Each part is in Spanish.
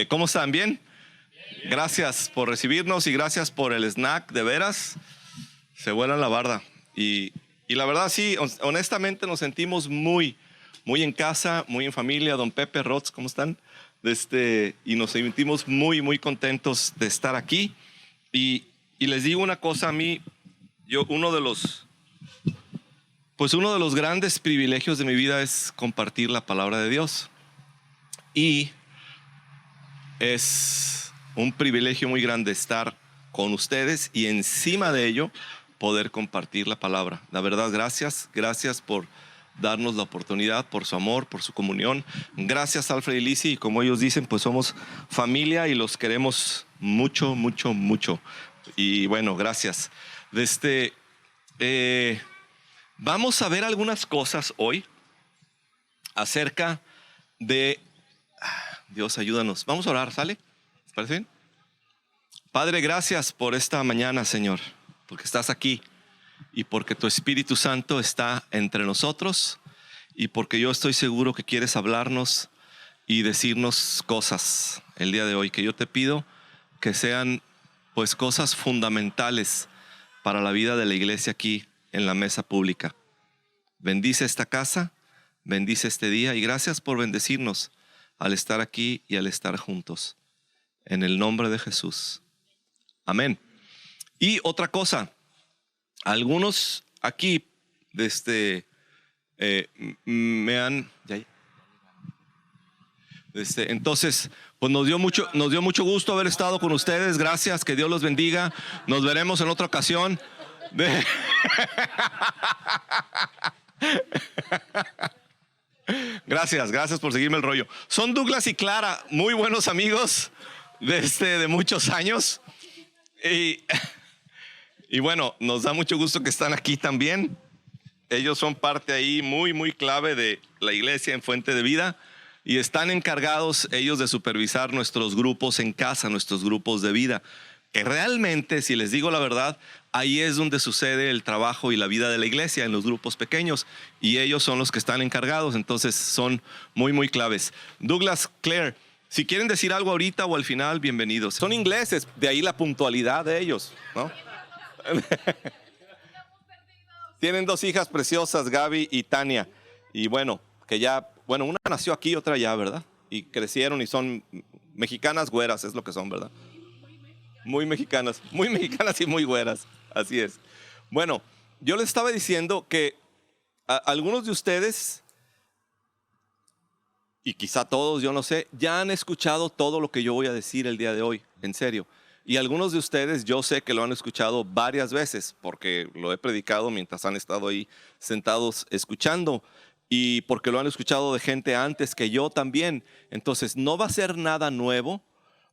¿Cómo están? ¿Bien? Gracias por recibirnos y gracias por el snack, de veras. Se vuelan la barda. Y la verdad sí, honestamente nos sentimos muy en casa, muy en familia. Don Pepe, Rods, ¿cómo están? Y nos sentimos muy contentos de estar aquí. Y les digo una cosa, a mí, uno de los grandes privilegios de mi vida es compartir la palabra de Dios. Y es un privilegio muy grande estar con ustedes y encima de ello poder compartir la palabra. La verdad, gracias por darnos la oportunidad, por su amor, por su comunión. Gracias, Alfred y Lizzie, y como ellos dicen, pues somos familia y los queremos mucho. Y bueno, gracias. Vamos a ver algunas cosas hoy acerca de... Dios, ayúdanos. Vamos a orar, ¿sale? ¿Les parece bien? Padre, gracias por esta mañana, Señor, porque estás aquí y porque tu Espíritu Santo está entre nosotros y porque yo estoy seguro que quieres hablarnos y decirnos cosas el día de hoy, que yo te pido que sean pues cosas fundamentales para la vida de la iglesia aquí en la mesa pública. Bendice esta casa, bendice este día y gracias por bendecirnos al estar aquí y al estar juntos. En el nombre de Jesús. Amén. Y otra cosa, algunos aquí me han... entonces, pues nos dio mucho gusto haber estado con ustedes. Gracias, que Dios los bendiga. Nos veremos en otra ocasión. Gracias por seguirme el rollo. Son Douglas y Clara, muy buenos amigos de muchos años. Y bueno, nos da mucho gusto que están aquí también. Ellos son parte ahí muy clave de la iglesia en Fuente de Vida y están encargados ellos de supervisar nuestros grupos en casa, nuestros grupos de vida. Que realmente, si les digo la verdad, ahí es donde sucede el trabajo y la vida de la iglesia, en los grupos pequeños, y ellos son los que están encargados, entonces son muy claves. Douglas, Claire, si quieren decir algo ahorita o al final, bienvenidos. Son ingleses, de ahí la puntualidad de ellos, ¿no? Tienen dos hijas preciosas, Gaby y Tania, y bueno, una nació aquí, otra allá, ¿verdad? Y crecieron y son mexicanas güeras, es lo que son, ¿verdad? Muy mexicanas y muy güeras, así es. Bueno, yo les estaba diciendo que algunos de ustedes, y quizá todos, yo no sé, ya han escuchado todo lo que yo voy a decir el día de hoy, en serio. Y algunos de ustedes yo sé que lo han escuchado varias veces, porque lo he predicado mientras han estado ahí sentados escuchando, y porque lo han escuchado de gente antes que yo también. Entonces no va a ser nada nuevo,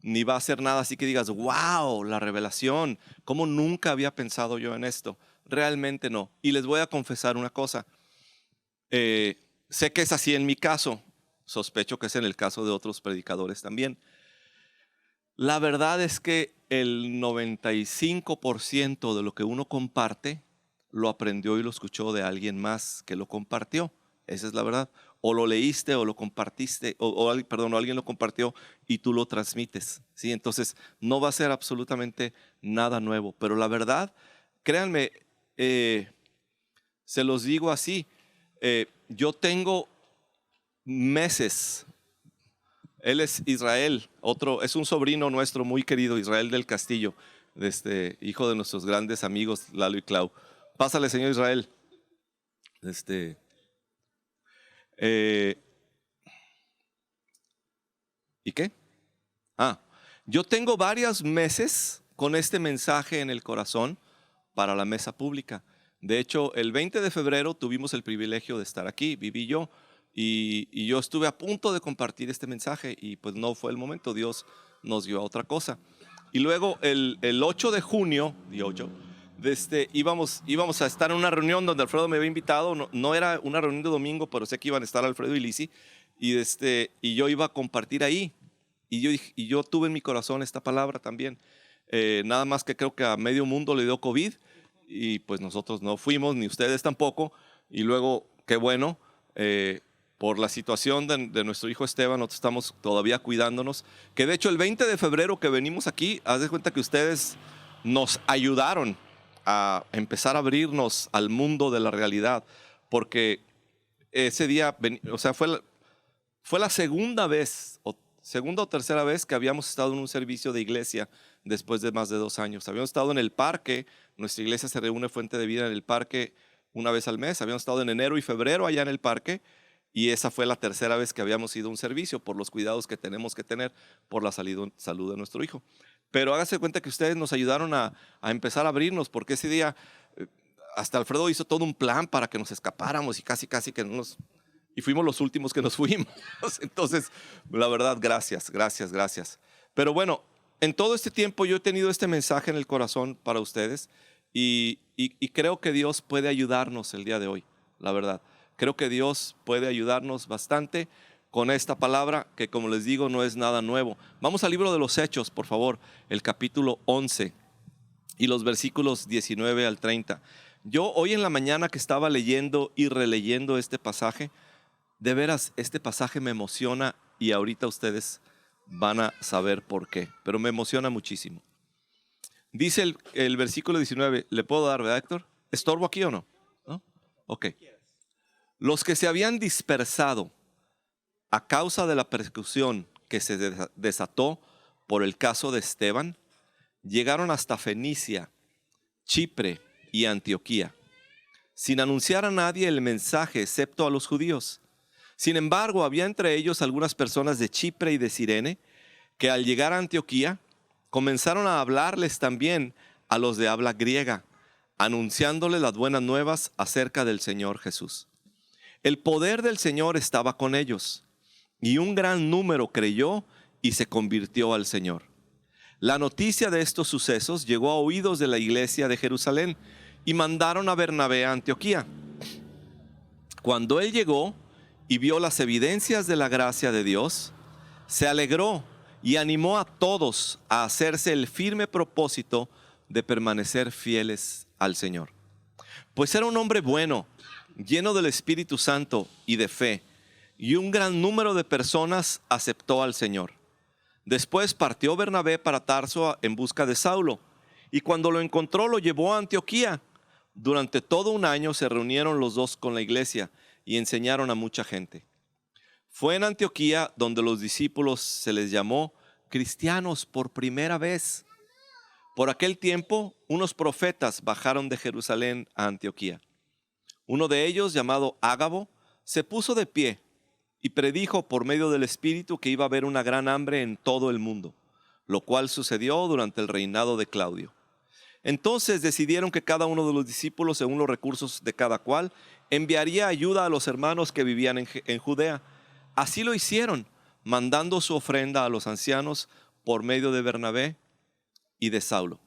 ni va a ser nada así que digas, wow, la revelación, ¿cómo nunca había pensado yo en esto? Realmente no. Y les voy a confesar una cosa. Sé que es así en mi caso. Sospecho que es en el caso de otros predicadores también. La verdad es que el 95% de lo que uno comparte lo aprendió y lo escuchó de alguien más que lo compartió. Esa es la verdad. O lo leíste o lo compartiste, o alguien lo compartió y tú lo transmites, ¿sí? Entonces no va a ser absolutamente nada nuevo, pero la verdad, créanme, se los digo así, yo tengo meses, él es Israel, es un sobrino nuestro muy querido, Israel del Castillo, hijo de nuestros grandes amigos Lalo y Clau. Pásale, señor Israel. ¿Y qué? Yo tengo varios meses con este mensaje en el corazón para la mesa pública. De hecho, el 20 de febrero tuvimos el privilegio de estar aquí, viví yo, y yo estuve a punto de compartir este mensaje y pues no fue el momento, Dios nos dio a otra cosa. Y luego el 8 de junio, íbamos a estar en una reunión donde Alfredo me había invitado, no era una reunión de domingo, pero sé que iban a estar Alfredo y Lizzie, y yo iba a compartir ahí. Y yo tuve en mi corazón esta palabra también. Nada más que creo que a medio mundo le dio COVID y pues nosotros no fuimos, ni ustedes tampoco. Y luego, qué bueno, por la situación de nuestro hijo Esteban, nosotros estamos todavía cuidándonos. Que de hecho el 20 de febrero que venimos aquí, haz de cuenta que ustedes nos ayudaron a empezar a abrirnos al mundo de la realidad. Porque ese día, o sea, fue la segunda o tercera vez que habíamos estado en un servicio de iglesia después de más de 2 años. Habíamos estado en el parque, nuestra iglesia se reúne Fuente de Vida en el parque una vez al mes. Habíamos estado en enero y febrero allá en el parque y esa fue la tercera vez que habíamos ido a un servicio por los cuidados que tenemos que tener por la salud de nuestro hijo. Pero hágase cuenta que ustedes nos ayudaron a empezar a abrirnos, porque ese día hasta Alfredo hizo todo un plan para que nos escapáramos y casi que no nos... Y fuimos los últimos que nos fuimos. Entonces, la verdad, gracias. Pero bueno, en todo este tiempo yo he tenido este mensaje en el corazón para ustedes y creo que Dios puede ayudarnos el día de hoy, la verdad. Creo que Dios puede ayudarnos bastante con esta palabra que, como les digo, no es nada nuevo. Vamos al libro de los Hechos, por favor, el capítulo 11 y los versículos 19 al 30. Yo hoy en la mañana que estaba leyendo y releyendo este pasaje, de veras, este pasaje me emociona y ahorita ustedes van a saber por qué, pero me emociona muchísimo. Dice el versículo 19, ¿le puedo dar, verdad, Héctor? ¿Estorbo aquí o no? ¿No? Ok. Los que se habían dispersado a causa de la persecución que se desató por el caso de Esteban, llegaron hasta Fenicia, Chipre y Antioquía, sin anunciar a nadie el mensaje excepto a los judíos. Sin embargo, había entre ellos algunas personas de Chipre y de Cirene que al llegar a Antioquía comenzaron a hablarles también a los de habla griega, anunciándoles las buenas nuevas acerca del Señor Jesús. El poder del Señor estaba con ellos y un gran número creyó y se convirtió al Señor. La noticia de estos sucesos llegó a oídos de la iglesia de Jerusalén y mandaron a Bernabé a Antioquía. Cuando él llegó y vio las evidencias de la gracia de Dios, se alegró y animó a todos a hacerse el firme propósito de permanecer fieles al Señor. Pues era un hombre bueno, lleno del Espíritu Santo y de fe, y un gran número de personas aceptó al Señor. Después partió Bernabé para Tarso en busca de Saulo, y cuando lo encontró lo llevó a Antioquía. Durante todo un año se reunieron los dos con la iglesia y enseñaron a mucha gente. Fue en Antioquía donde los discípulos se les llamó cristianos por primera vez. Por aquel tiempo, unos profetas bajaron de Jerusalén a Antioquía. Uno de ellos, llamado Ágabo, se puso de pie y predijo por medio del Espíritu que iba a haber una gran hambre en todo el mundo, lo cual sucedió durante el reinado de Claudio. Entonces decidieron que cada uno de los discípulos, según los recursos de cada cual, enviaría ayuda a los hermanos que vivían en Judea. Así lo hicieron, mandando su ofrenda a los ancianos por medio de Bernabé y de Saulo.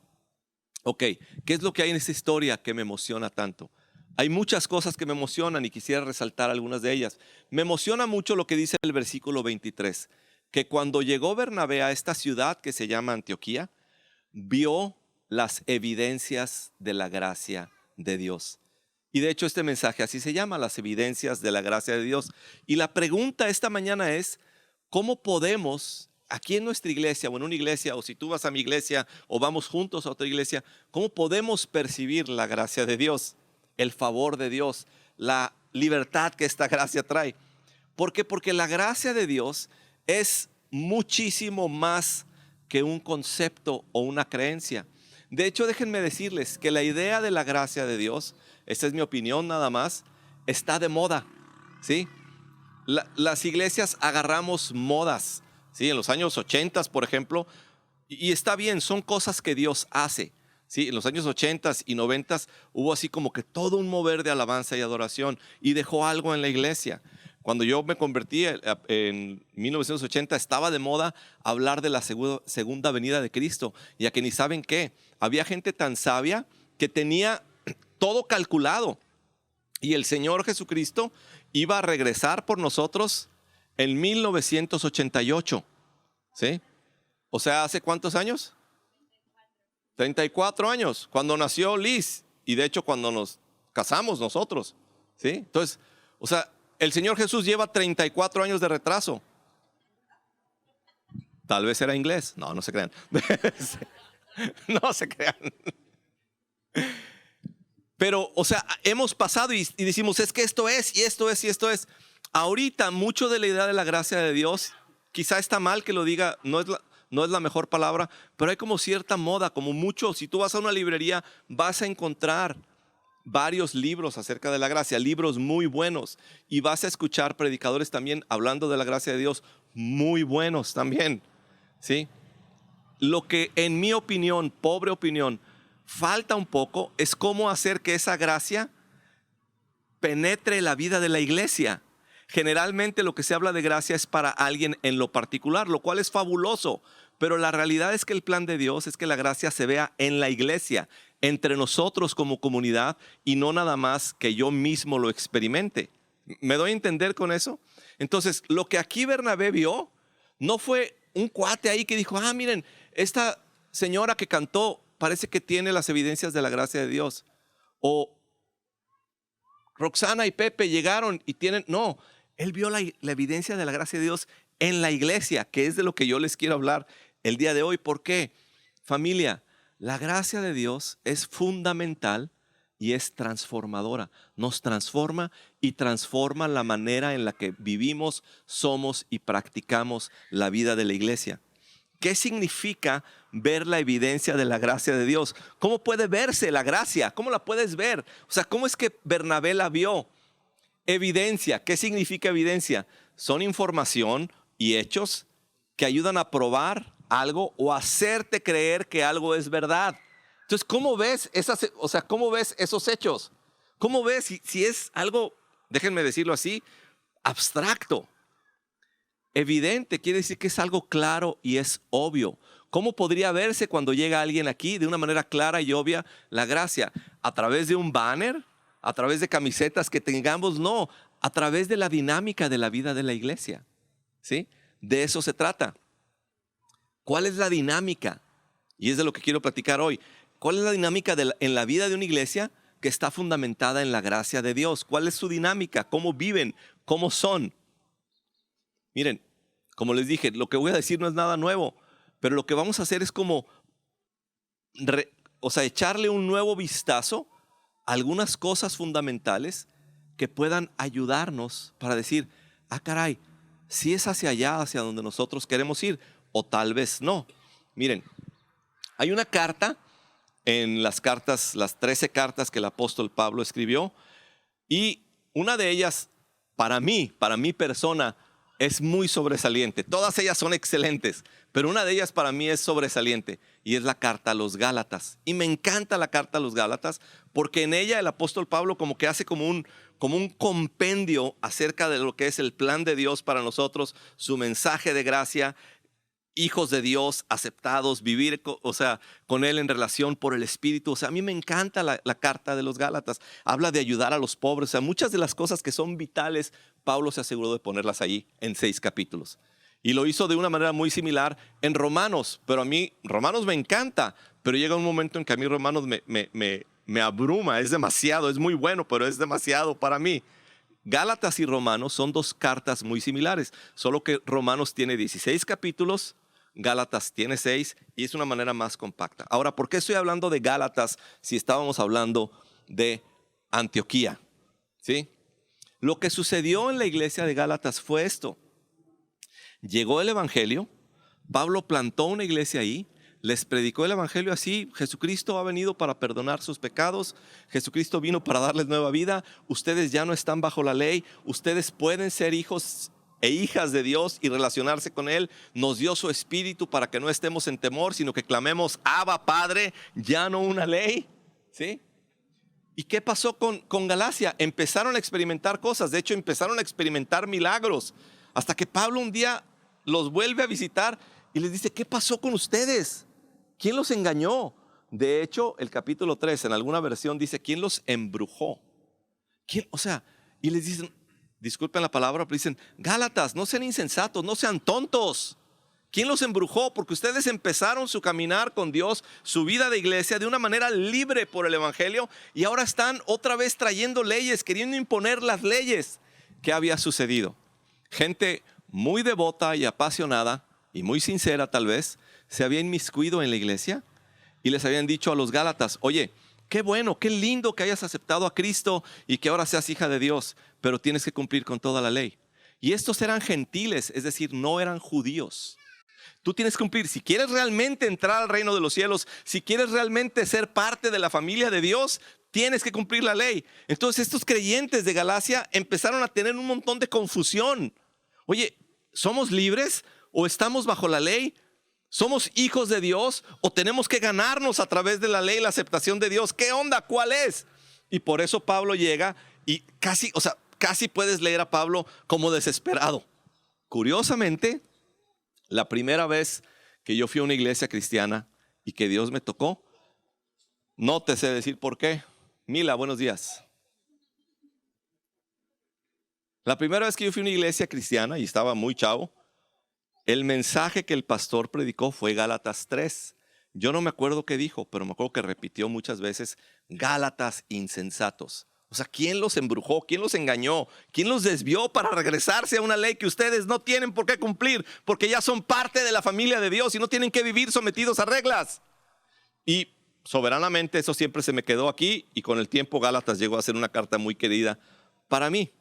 Ok, ¿qué es lo que hay en esta historia que me emociona tanto? Hay muchas cosas que me emocionan y quisiera resaltar algunas de ellas. Me emociona mucho lo que dice el versículo 23, que cuando llegó Bernabé a esta ciudad que se llama Antioquía, vio las evidencias de la gracia de Dios. Y de hecho este mensaje así se llama, las evidencias de la gracia de Dios. Y la pregunta esta mañana es, ¿cómo podemos, aquí en nuestra iglesia o en una iglesia, o si tú vas a mi iglesia o vamos juntos a otra iglesia, cómo podemos percibir la gracia de Dios, el favor de Dios, la libertad que esta gracia trae? ¿Por qué? Porque la gracia de Dios es muchísimo más que un concepto o una creencia. De hecho, déjenme decirles que la idea de la gracia de Dios, esta es mi opinión nada más, está de moda, ¿sí? Las iglesias agarramos modas, ¿sí? En los años 80, por ejemplo, y está bien, son cosas que Dios hace, ¿sí? En los años 80 y 90 hubo así como que todo un mover de alabanza y adoración y dejó algo en la iglesia. Cuando yo me convertí en 1980, estaba de moda hablar de la segunda venida de Cristo. Y a que ni saben qué, había gente tan sabia que tenía todo calculado. Y el Señor Jesucristo iba a regresar por nosotros en 1988. ¿Sí? O sea, ¿hace cuántos años? 34 años, cuando nació Liz. Y de hecho cuando nos casamos nosotros. ¿Sí? Entonces, o sea, El Señor Jesús lleva 34 años de retraso. Tal vez era inglés. No, no se crean. No se crean. Pero, o sea, hemos pasado y decimos, es que esto es, y esto es, y esto es. Ahorita, mucho de la idea de la gracia de Dios, quizá está mal que lo diga, no es la mejor palabra, pero hay como cierta moda, como mucho. Si tú vas a una librería, vas a encontrar varios libros acerca de la gracia, libros muy buenos, y vas a escuchar predicadores también hablando de la gracia de Dios, muy buenos también, ¿sí? Lo que en mi opinión, pobre opinión, falta un poco es cómo hacer que esa gracia penetre la vida de la iglesia. Generalmente lo que se habla de gracia es para alguien en lo particular, lo cual es fabuloso, pero la realidad es que el plan de Dios es que la gracia se vea en la iglesia, entre nosotros como comunidad, y no nada más que yo mismo lo experimente. ¿Me doy a entender con eso? Entonces, lo que aquí Bernabé vio no fue un cuate ahí que dijo, miren, esta señora que cantó parece que tiene las evidencias de la gracia de Dios. O Roxana y Pepe llegaron y tienen... No, él vio la evidencia de la gracia de Dios en la iglesia, que es de lo que yo les quiero hablar el día de hoy. ¿Por qué? Familia, la gracia de Dios es fundamental y es transformadora. Nos transforma y transforma la manera en la que vivimos, somos y practicamos la vida de la iglesia. ¿Qué significa ver la evidencia de la gracia de Dios? ¿Cómo puede verse la gracia? ¿Cómo la puedes ver? O sea, ¿cómo es que Bernabé la vio? Evidencia. ¿Qué significa evidencia? Son información y hechos que ayudan a probar algo o hacerte creer que algo es verdad. Entonces, ¿cómo ves cómo ves esos hechos? ¿Cómo ves si es algo, déjenme decirlo así, abstracto? Evidente quiere decir que es algo claro y es obvio. ¿Cómo podría verse cuando llega alguien aquí de una manera clara y obvia la gracia? ¿A través de un banner? ¿A través de camisetas que tengamos? No, a través de la dinámica de la vida de la iglesia. ¿Sí? De eso se trata. ¿Cuál es la dinámica? Y es de lo que quiero platicar hoy. ¿Cuál es la dinámica en la vida de una iglesia que está fundamentada en la gracia de Dios? ¿Cuál es su dinámica? ¿Cómo viven? ¿Cómo son? Miren, como les dije, lo que voy a decir no es nada nuevo, pero lo que vamos a hacer es como, echarle un nuevo vistazo a algunas cosas fundamentales que puedan ayudarnos para decir, caray, si es hacia allá, hacia donde nosotros queremos ir, o tal vez no. Miren, hay una carta en las 13 cartas que el apóstol Pablo escribió, y una de ellas, para mi persona, es muy sobresaliente. Todas ellas son excelentes, pero una de ellas para mí es sobresaliente y es la carta a los Gálatas. Y me encanta la carta a los Gálatas porque en ella el apóstol Pablo como que hace como un compendio acerca de lo que es el plan de Dios para nosotros, su mensaje de gracia, hijos de Dios, aceptados, vivir con Él en relación por el Espíritu. O sea, a mí me encanta la carta de los Gálatas. Habla de ayudar a los pobres. O sea, muchas de las cosas que son vitales, Pablo se aseguró de ponerlas allí en 6 capítulos. Y lo hizo de una manera muy similar en Romanos. Pero a mí, Romanos me encanta. Pero llega un momento en que a mí Romanos me abruma. Es demasiado, es muy bueno, pero es demasiado para mí. Gálatas y Romanos son 2 cartas muy similares. Solo que Romanos tiene 16 capítulos. Gálatas tiene 6 y es una manera más compacta. Ahora, ¿por qué estoy hablando de Gálatas si estábamos hablando de Antioquía? ¿Sí? Lo que sucedió en la iglesia de Gálatas fue esto. Llegó el evangelio, Pablo plantó una iglesia ahí, les predicó el evangelio así: Jesucristo ha venido para perdonar sus pecados, Jesucristo vino para darles nueva vida, ustedes ya no están bajo la ley, ustedes pueden ser hijos e hijas de Dios y relacionarse con Él. Nos dio su espíritu para que no estemos en temor, sino que clamemos Abba Padre, ya no una ley. ¿Sí? ¿Y qué pasó con Galacia? Empezaron a experimentar cosas, de hecho empezaron a experimentar milagros, hasta que Pablo un día los vuelve a visitar y les dice: ¿qué pasó con ustedes? ¿Quién los engañó? De hecho, el capítulo 3 en alguna versión dice: ¿quién los embrujó? ¿Quién? O sea, y les dicen, disculpen la palabra, pero dicen: Gálatas, no sean insensatos, no sean tontos. ¿Quién los embrujó? Porque ustedes empezaron su caminar con Dios, su vida de iglesia, de una manera libre por el evangelio, y ahora están otra vez trayendo leyes, queriendo imponer las leyes. ¿qué había sucedido? Gente muy devota y apasionada y muy sincera tal vez, se había inmiscuido en la iglesia y les habían dicho a los Gálatas, oye, qué bueno, qué lindo que hayas aceptado a Cristo y que ahora seas hija de Dios, pero tienes que cumplir con toda la ley. Y estos eran gentiles, es decir, no eran judíos. Tú tienes que cumplir, si quieres realmente entrar al reino de los cielos, si quieres realmente ser parte de la familia de Dios, tienes que cumplir la ley. Entonces estos creyentes de Galacia empezaron a tener un montón de confusión. Oye, ¿somos libres o estamos bajo la ley? ¿Somos hijos de Dios o tenemos que ganarnos a través de la ley la aceptación de Dios? ¿Qué onda? ¿Cuál es? Y por eso Pablo llega y casi puedes leer a Pablo como desesperado. Curiosamente, la primera vez que yo fui a una iglesia cristiana y que Dios me tocó, no te sé decir por qué. Mila, buenos días. La primera vez que yo fui a una iglesia cristiana y estaba muy chavo, el mensaje que el pastor predicó fue Gálatas 3. Yo no me acuerdo qué dijo, pero me acuerdo que repitió muchas veces, Gálatas insensatos. O sea, ¿quién los embrujó? ¿Quién los engañó? ¿Quién los desvió para regresarse a una ley que ustedes no tienen por qué cumplir? Porque ya son parte de la familia de Dios y no tienen que vivir sometidos a reglas. Y soberanamente eso siempre se me quedó aquí y con el tiempo Gálatas llegó a ser una carta muy querida para mí.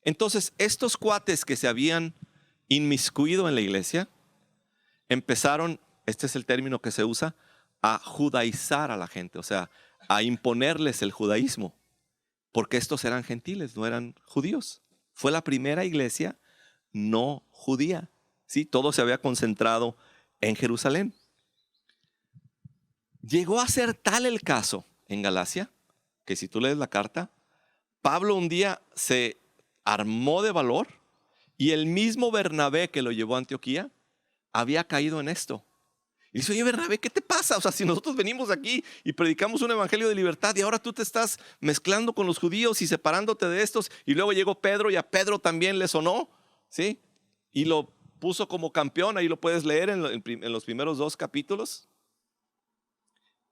Entonces, estos cuates que se habían inmiscuido en la iglesia, empezaron, este es el término que se usa, a judaizar a la gente, o sea, a imponerles el judaísmo, porque estos eran gentiles, no eran judíos. Fue la primera iglesia no judía, ¿sí? Todo se había concentrado en Jerusalén. Llegó a ser tal el caso en Galacia, que si tú lees la carta, Pablo un día se armó de valor y el mismo Bernabé que lo llevó a Antioquía había caído en esto. Y dice, oye Bernabé, ¿qué te pasa? O sea, si nosotros venimos aquí y predicamos un evangelio de libertad y ahora tú te estás mezclando con los judíos y separándote de estos, y luego llegó Pedro y a Pedro también le sonó, ¿sí? Y lo puso como campeón, ahí lo puedes leer en los primeros 2 capítulos.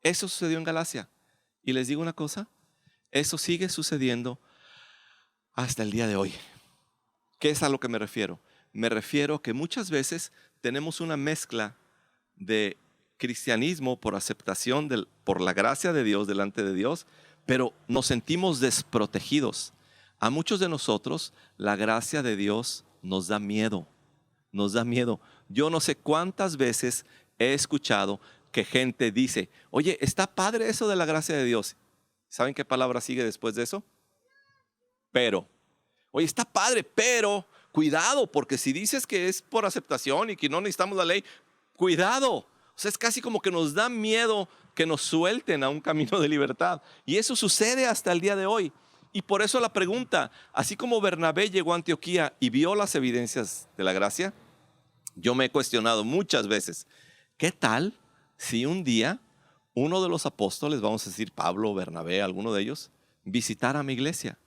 Eso sucedió en Galacia. Y les digo una cosa, eso sigue sucediendo hasta el día de hoy. ¿Qué es a lo que me refiero? Me refiero a que muchas veces tenemos una mezcla de cristianismo por aceptación, por la gracia de Dios delante de Dios, pero nos sentimos desprotegidos. A muchos de nosotros la gracia de Dios nos da miedo, nos da miedo. Yo no sé cuántas veces he escuchado que gente dice, oye, está padre eso de la gracia de Dios. ¿Saben qué palabra sigue después de eso? Pero. Oye, está padre, pero cuidado, porque si dices que es por aceptación y que no necesitamos la ley, cuidado. O sea, es casi como que nos da miedo que nos suelten a un camino de libertad. Y eso sucede hasta el día de hoy. Y por eso la pregunta, así como Bernabé llegó a Antioquía y vio las evidencias de la gracia, yo me he cuestionado muchas veces, ¿qué tal si un día uno de los apóstoles, vamos a decir Pablo o Bernabé, alguno de ellos, visitara mi iglesia?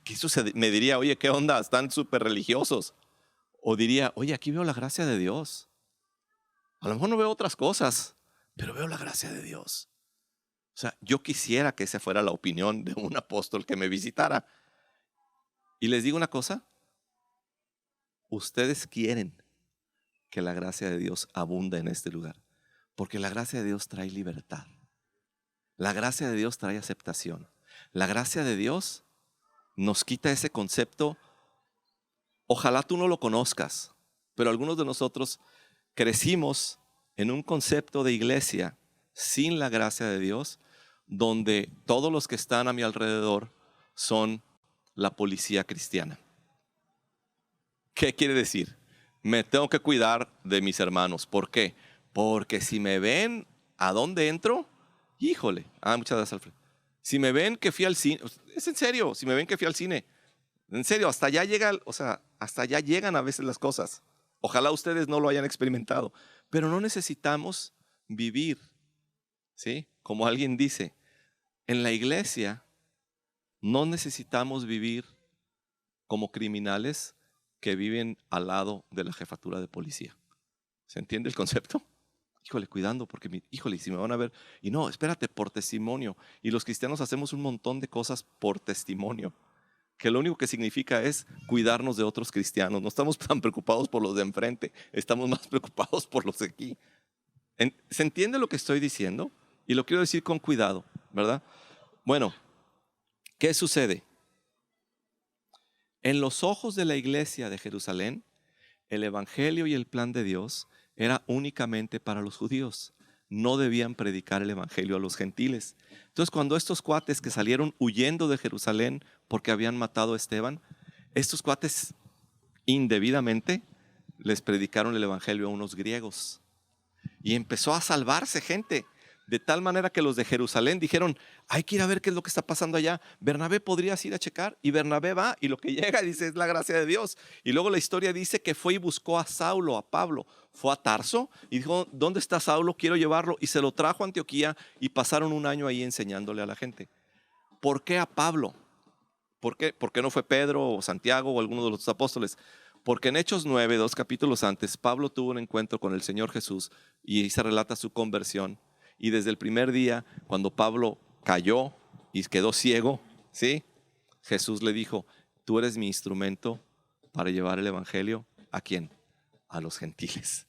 ¿Qué sucede? Me diría, oye, ¿qué onda? Están súper religiosos. O diría, oye, aquí veo la gracia de Dios. A lo mejor no veo otras cosas, pero veo la gracia de Dios. O sea, yo quisiera que esa fuera la opinión de un apóstol que me visitara. Y les digo una cosa, ustedes quieren que la gracia de Dios abunde en este lugar, porque la gracia de Dios trae libertad. La gracia de Dios trae aceptación. La gracia de Dios nos quita ese concepto. Ojalá tú no lo conozcas, pero algunos de nosotros crecimos en un concepto de iglesia sin la gracia de Dios, donde todos los que están a mi alrededor son la policía cristiana. ¿Qué quiere decir? Me tengo que cuidar de mis hermanos. ¿Por qué? Porque si me ven a dónde entro, híjole. Muchas gracias, Alfred. Si me ven que fui al cine, es en serio, si me ven que fui al cine, en serio, hasta allá llega, o sea, hasta allá llegan a veces las cosas. Ojalá ustedes no lo hayan experimentado, pero no necesitamos vivir, ¿sí? Como alguien dice, en la iglesia no necesitamos vivir como criminales que viven al lado de la jefatura de policía. ¿Se entiende el concepto? Híjole, cuidando, porque híjole, si me van a ver. Y no, espérate, por testimonio. Y los cristianos hacemos un montón de cosas por testimonio. que lo único que significa es cuidarnos de otros cristianos. No estamos tan preocupados por los de enfrente, estamos más preocupados por los de aquí. ¿Se entiende lo que estoy diciendo? Y lo quiero decir con cuidado, ¿verdad? Bueno, ¿qué sucede? En los ojos de la iglesia de Jerusalén, el evangelio y el plan de Dios era únicamente para los judíos. No debían predicar el evangelio a los gentiles. Entonces, cuando estos cuates que salieron huyendo de Jerusalén porque habían matado a Esteban, estos cuates indebidamente les predicaron el evangelio a unos griegos. Y empezó a salvarse gente, de tal manera que los de Jerusalén dijeron, hay que ir a ver qué es lo que está pasando allá. Bernabé, ¿podrías ir a checar? Y Bernabé va, y lo que llega dice, es la gracia de Dios. Y luego la historia dice que fue y buscó a Saulo, a Pablo. Fue a Tarso y dijo, ¿dónde está Saulo? Quiero llevarlo. Y se lo trajo a Antioquía y pasaron un año ahí enseñándole a la gente. ¿Por qué a Pablo? ¿Por qué no fue Pedro o Santiago o alguno de los apóstoles? Porque en Hechos 9, 2 capítulos antes, Pablo tuvo un encuentro con el Señor Jesús y ahí se relata su conversión. Y desde el primer día, cuando Pablo cayó y quedó ciego, ¿sí? Jesús le dijo, tú eres mi instrumento para llevar el evangelio. ¿A quién? A los gentiles.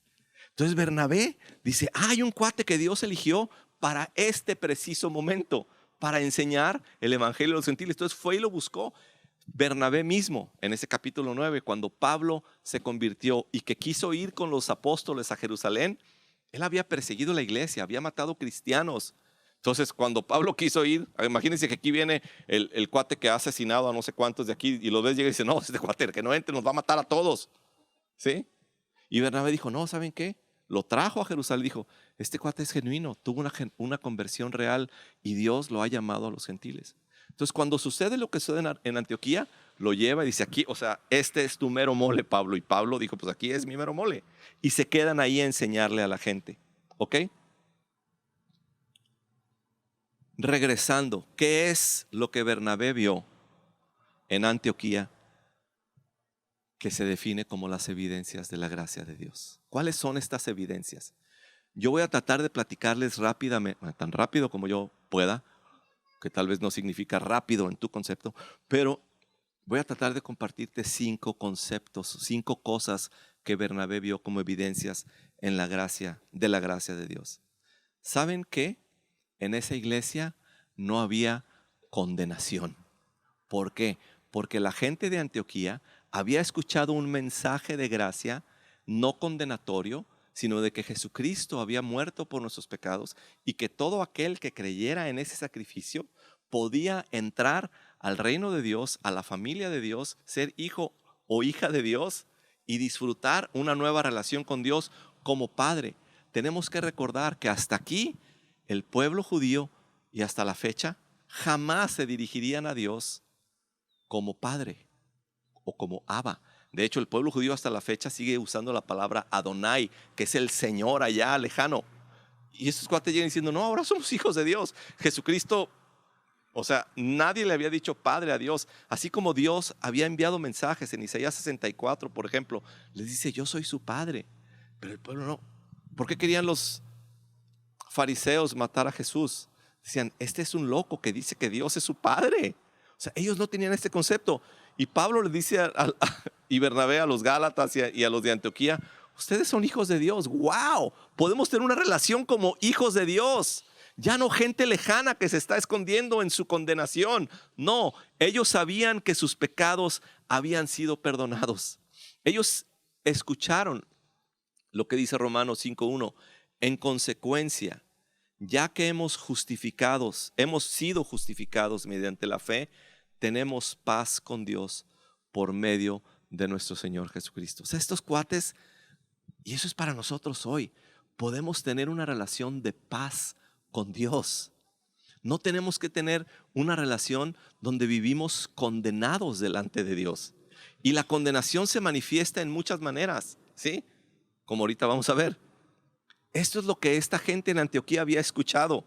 Entonces Bernabé dice, hay un cuate que Dios eligió para este preciso momento, para enseñar el evangelio a los gentiles. Entonces fue y lo buscó. Bernabé mismo, en ese capítulo 9, cuando Pablo se convirtió y que quiso ir con los apóstoles a Jerusalén, él había perseguido la iglesia, había matado cristianos. Entonces, cuando Pablo quiso ir, imagínense que aquí viene el cuate que ha asesinado a no sé cuántos de aquí y lo ves llega y dice, no, este cuate que no entre nos va a matar a todos. ¿Sí? Y Bernabé dijo, no, ¿saben qué? Lo trajo a Jerusalén, dijo, este cuate es genuino, tuvo una conversión real y Dios lo ha llamado a los gentiles. Entonces, cuando sucede lo que sucede en Antioquía, lo lleva y dice aquí, o sea, este es tu mero mole, Pablo. Y Pablo dijo, pues aquí es mi mero mole. Y se quedan ahí a enseñarle a la gente. ¿Ok? Regresando, ¿qué es lo que Bernabé vio en Antioquía que se define como las evidencias de la gracia de Dios? ¿Cuáles son estas evidencias? Yo voy a tratar de platicarles rápidamente, tan rápido como yo pueda, que tal vez no significa rápido en tu concepto, pero voy a tratar de compartirte 5 conceptos, 5 cosas que Bernabé vio como evidencias en la gracia de Dios. ¿Saben qué? En esa iglesia no había condenación. ¿Por qué? Porque la gente de Antioquía había escuchado un mensaje de gracia no condenatorio, sino de que Jesucristo había muerto por nuestros pecados y que todo aquel que creyera en ese sacrificio podía entrar al reino de Dios, a la familia de Dios, ser hijo o hija de Dios y disfrutar una nueva relación con Dios como padre. Tenemos que recordar que hasta aquí el pueblo judío y hasta la fecha jamás se dirigirían a Dios como padre o como Abba. De hecho, el pueblo judío hasta la fecha sigue usando la palabra Adonai, que es el Señor allá lejano. Y estos cuates llegan diciendo, no, ahora somos hijos de Dios. Jesucristo, o sea, nadie le había dicho padre a Dios. Así como Dios había enviado mensajes en Isaías 64, por ejemplo, les dice, yo soy su padre. Pero el pueblo no. ¿Por qué querían los fariseos matar a Jesús? Decían, este es un loco que dice que Dios es su padre. O sea, ellos no tenían este concepto. Y Pablo le dice y Bernabé a los Gálatas y a los de Antioquía, ustedes son hijos de Dios. ¡Wow! Podemos tener una relación como hijos de Dios. Ya no gente lejana que se está escondiendo en su condenación. No, ellos sabían que sus pecados habían sido perdonados. Ellos escucharon lo que dice Romanos 5:1. En consecuencia, ya que hemos sido justificados mediante la fe, tenemos paz con Dios por medio de nuestro Señor Jesucristo. O sea, estos cuates, y eso es para nosotros hoy, podemos tener una relación de paz con Dios. No tenemos que tener una relación donde vivimos condenados delante de Dios. Y la condenación se manifiesta en muchas maneras, ¿sí? Como ahorita vamos a ver. Esto es lo que esta gente en Antioquía había escuchado.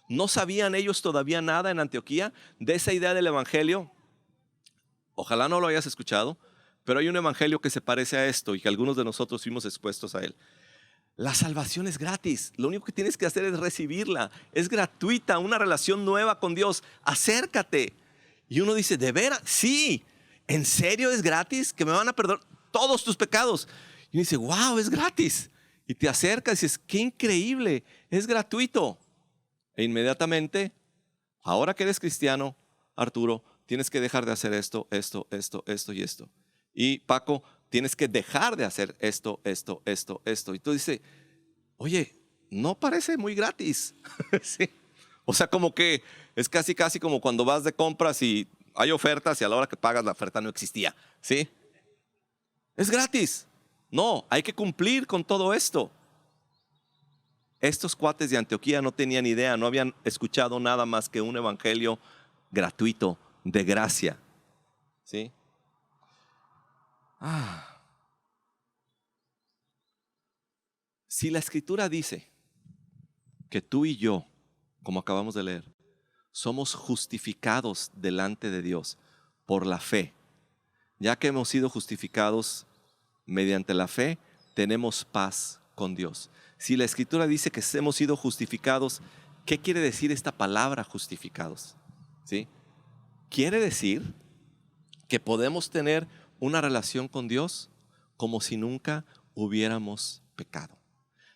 ¿No sabían ellos todavía nada en Antioquía de esa idea del evangelio? Ojalá no lo hayas escuchado, pero hay un evangelio que se parece a esto y que algunos de nosotros fuimos expuestos a él. La salvación es gratis, lo único que tienes que hacer es recibirla, es gratuita, una relación nueva con Dios. Acércate. Y uno dice, ¿de veras? Sí, ¿en serio es gratis? ¿Que me van a perdonar todos tus pecados? Y uno dice, wow, es gratis. Y te acercas y dices, qué increíble, es gratuito. E inmediatamente, ahora que eres cristiano, Arturo, tienes que dejar de hacer esto y esto. Y Paco, tienes que dejar de hacer esto. Y tú dices, oye, no parece muy gratis. ¿Sí? O sea, como que es casi como cuando vas de compras y hay ofertas y a la hora que pagas la oferta no existía. ¿Sí? Es gratis. No, hay que cumplir con todo esto. Estos cuates de Antioquía no tenían idea, no habían escuchado nada más que un evangelio gratuito, de gracia. ¿Sí? Si la Escritura dice que tú y yo, como acabamos de leer, somos justificados delante de Dios por la fe, ya que hemos sido justificados mediante la fe, tenemos paz con Dios. Si la Escritura dice que hemos sido justificados, ¿qué quiere decir esta palabra justificados? ¿Sí? Quiere decir que podemos tener una relación con Dios como si nunca hubiéramos pecado.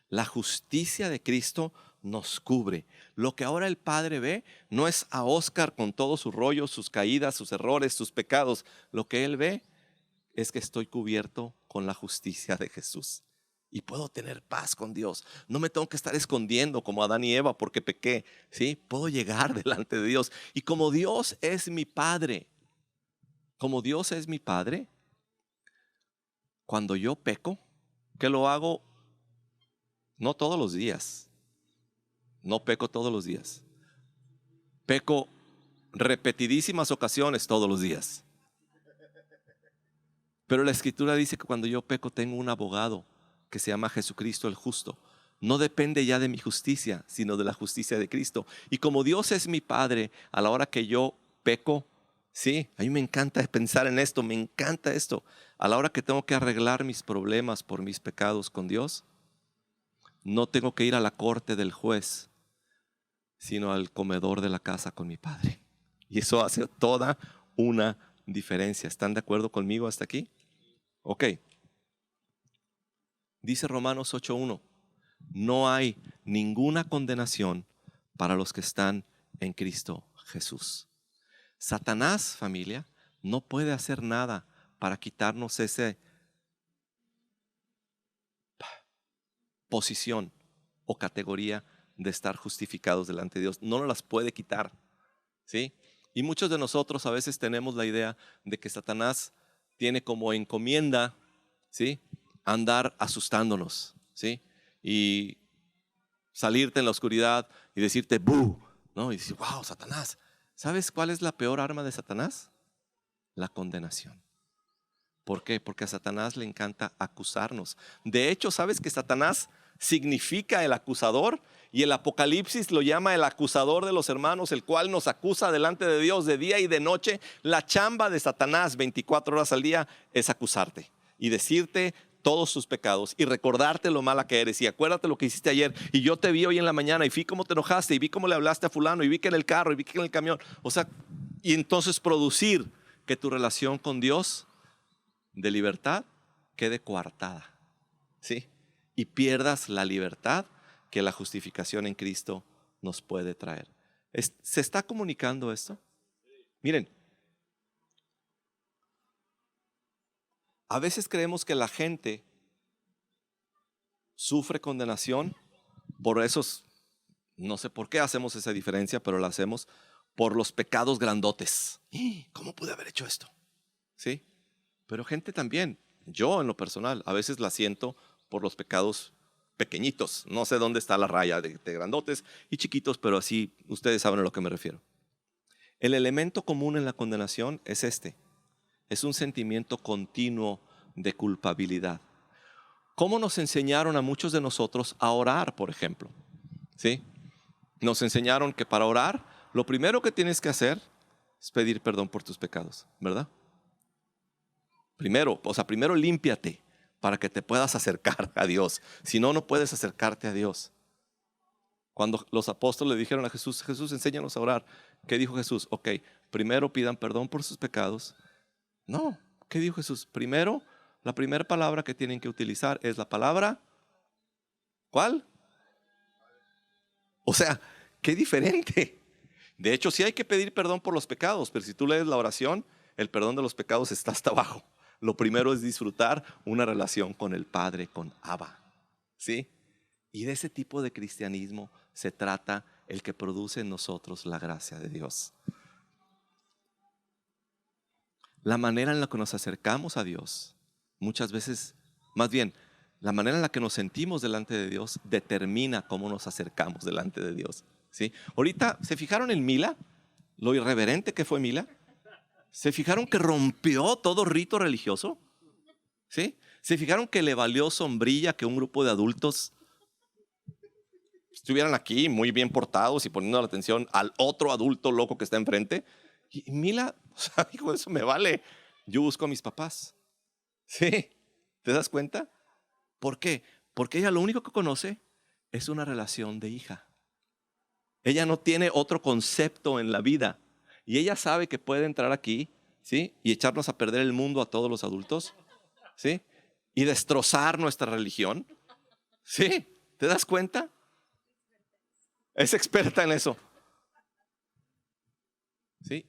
La justicia de Cristo nos cubre. Lo que ahora el Padre ve no es a Oscar con todos sus rollos, sus caídas, sus errores, sus pecados. Lo que Él ve es que estoy cubierto con la justicia de Jesús. Y puedo tener paz con Dios. No me tengo que estar escondiendo como Adán y Eva porque pequé. ¿Sí? Puedo llegar delante de Dios. Y como Dios es mi Padre, cuando yo peco, que lo hago no todos los días. No peco todos los días. Peco repetidísimas ocasiones todos los días. Pero la Escritura dice que cuando yo peco tengo un abogado que se llama Jesucristo el justo. No depende ya de mi justicia, sino de la justicia de Cristo. Y como Dios es mi Padre, a la hora que yo peco, sí, a mí me encanta pensar en esto, me encanta esto. A la hora que tengo que arreglar mis problemas por mis pecados con Dios, no tengo que ir a la corte del juez, sino al comedor de la casa con mi Padre. Y eso hace toda una diferencia. ¿Están de acuerdo conmigo hasta aquí? Ok. Dice Romanos 8:1, no hay ninguna condenación para los que están en Cristo Jesús. Satanás, familia, no puede hacer nada para quitarnos esa posición o categoría de estar justificados delante de Dios. No nos las puede quitar. ¿Sí? Y muchos de nosotros a veces tenemos la idea de que Satanás tiene como encomienda, ¿sí?, andar asustándonos, ¿sí? Y salirte en la oscuridad y decirte ¡bu! ¿No? Y decir, wow, Satanás. ¿Sabes cuál es la peor arma de Satanás? La condenación. ¿Por qué? Porque a Satanás le encanta acusarnos. De hecho, ¿sabes que Satanás significa el acusador? Y el Apocalipsis lo llama el acusador de los hermanos, el cual nos acusa delante de Dios de día y de noche. La chamba de Satanás 24 horas al día es acusarte y decirte todos tus pecados y recordarte lo mala que eres. Y acuérdate lo que hiciste ayer. Y yo te vi hoy en la mañana y vi cómo te enojaste y vi cómo le hablaste a fulano y vi que en el carro y vi que en el camión. O sea, y entonces producir que tu relación con Dios de libertad quede coartada, ¿sí? Y pierdas la libertad que la justificación en Cristo nos puede traer. ¿Se está comunicando esto? Miren, a veces creemos que la gente sufre condenación por esos, no sé por qué hacemos esa diferencia, pero la hacemos por los pecados grandotes. ¿Cómo pude haber hecho esto? ¿Sí? Pero gente también, yo en lo personal, a veces la siento por los pecados pequeñitos. No sé dónde está la raya de grandotes y chiquitos, pero así ustedes saben a lo que me refiero. El elemento común en la condenación es este. Es un sentimiento continuo de culpabilidad. ¿Cómo nos enseñaron a muchos de nosotros a orar, por ejemplo? ¿Sí? Nos enseñaron que para orar, lo primero que tienes que hacer es pedir perdón por tus pecados, ¿verdad? Primero límpiate para que te puedas acercar a Dios. Si no, no puedes acercarte a Dios. Cuando los apóstoles le dijeron a Jesús, Jesús, enséñanos a orar. ¿Qué dijo Jesús? Ok, primero pidan perdón por sus pecados. No, ¿qué dijo Jesús? Primero, la primera palabra que tienen que utilizar es la palabra, ¿cuál? O sea, qué diferente. De hecho, sí hay que pedir perdón por los pecados, pero si tú lees la oración, el perdón de los pecados está hasta abajo. Lo primero es disfrutar una relación con el Padre, con Abba. ¿Sí? Y de ese tipo de cristianismo se trata el que produce en nosotros la gracia de Dios. La manera en la que nos acercamos a Dios, muchas veces, más bien, la manera en la que nos sentimos delante de Dios determina cómo nos acercamos delante de Dios. ¿Sí? Ahorita, ¿se fijaron en Mila? Lo irreverente que fue Mila. ¿Se fijaron que rompió todo rito religioso? ¿Sí? ¿Se fijaron que le valió sombrilla que un grupo de adultos estuvieran aquí muy bien portados y poniendo la atención al otro adulto loco que está enfrente? Y Mila, o sea, dijo, eso me vale. Yo busco a mis papás. ¿Sí? ¿Te das cuenta? ¿Por qué? Porque ella lo único que conoce es una relación de hija. Ella no tiene otro concepto en la vida. Y ella sabe que puede entrar aquí, ¿sí? Y echarnos a perder el mundo a todos los adultos, ¿sí? Y destrozar nuestra religión. ¿Sí? ¿Te das cuenta? Es experta en eso. ¿Sí?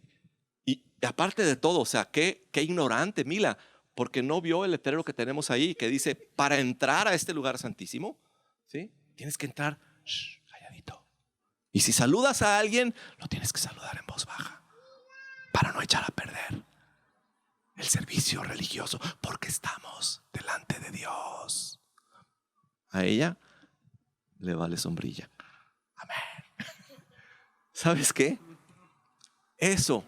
Y aparte de todo, o sea, qué ignorante, Mila, porque no vio el letrero que tenemos ahí que dice, para entrar a este lugar santísimo, ¿sí? Tienes que entrar calladito. Y si saludas a alguien, lo tienes que saludar en voz baja, para no echar a perder el servicio religioso, porque estamos delante de Dios. A ella le vale sombrilla. Amén. ¿Sabes qué? Eso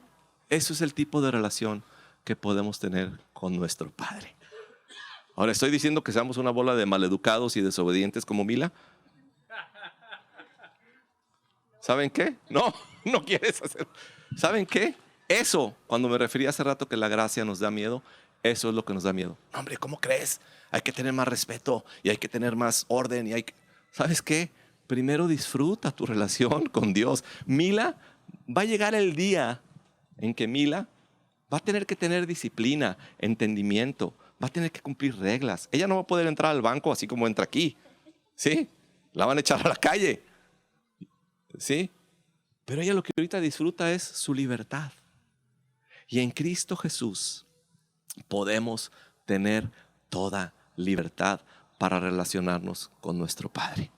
es el tipo de relación que podemos tener con nuestro Padre. Ahora, ¿estoy diciendo que seamos una bola de maleducados y desobedientes como Mila? ¿Saben qué? No quieres hacerlo. ¿Saben qué? Eso, cuando me referí hace rato que la gracia nos da miedo, eso es lo que nos da miedo. No, hombre, ¿cómo crees? Hay que tener más respeto y hay que tener más orden y ¿sabes qué? Primero disfruta tu relación con Dios. Mila, va a llegar el día en que Mila va a tener que tener disciplina, entendimiento, va a tener que cumplir reglas. Ella no va a poder entrar al banco así como entra aquí. ¿Sí? La van a echar a la calle. ¿Sí? Pero ella lo que ahorita disfruta es su libertad. Y en Cristo Jesús podemos tener toda libertad para relacionarnos con nuestro Padre.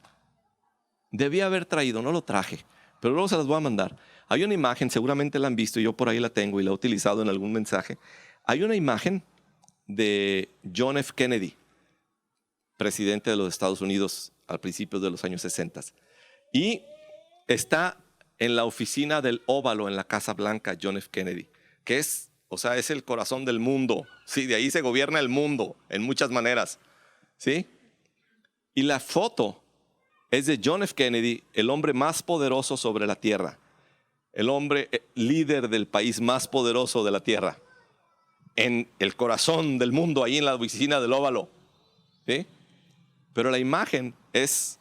Debía haber traído, no lo traje, pero luego se las voy a mandar. Hay una imagen, seguramente la han visto, yo por ahí la tengo y la he utilizado en algún mensaje. Hay una imagen de John F. Kennedy, presidente de los Estados Unidos al principio de los años 60. Y está en la oficina del Óvalo en la Casa Blanca, John F. Kennedy, que es el corazón del mundo. Sí, de ahí se gobierna el mundo en muchas maneras. ¿Sí? Y la foto es de John F. Kennedy, el hombre más poderoso sobre la tierra, el hombre líder del país más poderoso de la tierra, en el corazón del mundo, ahí en la oficina del Óvalo. ¿Sí? Pero la imagen es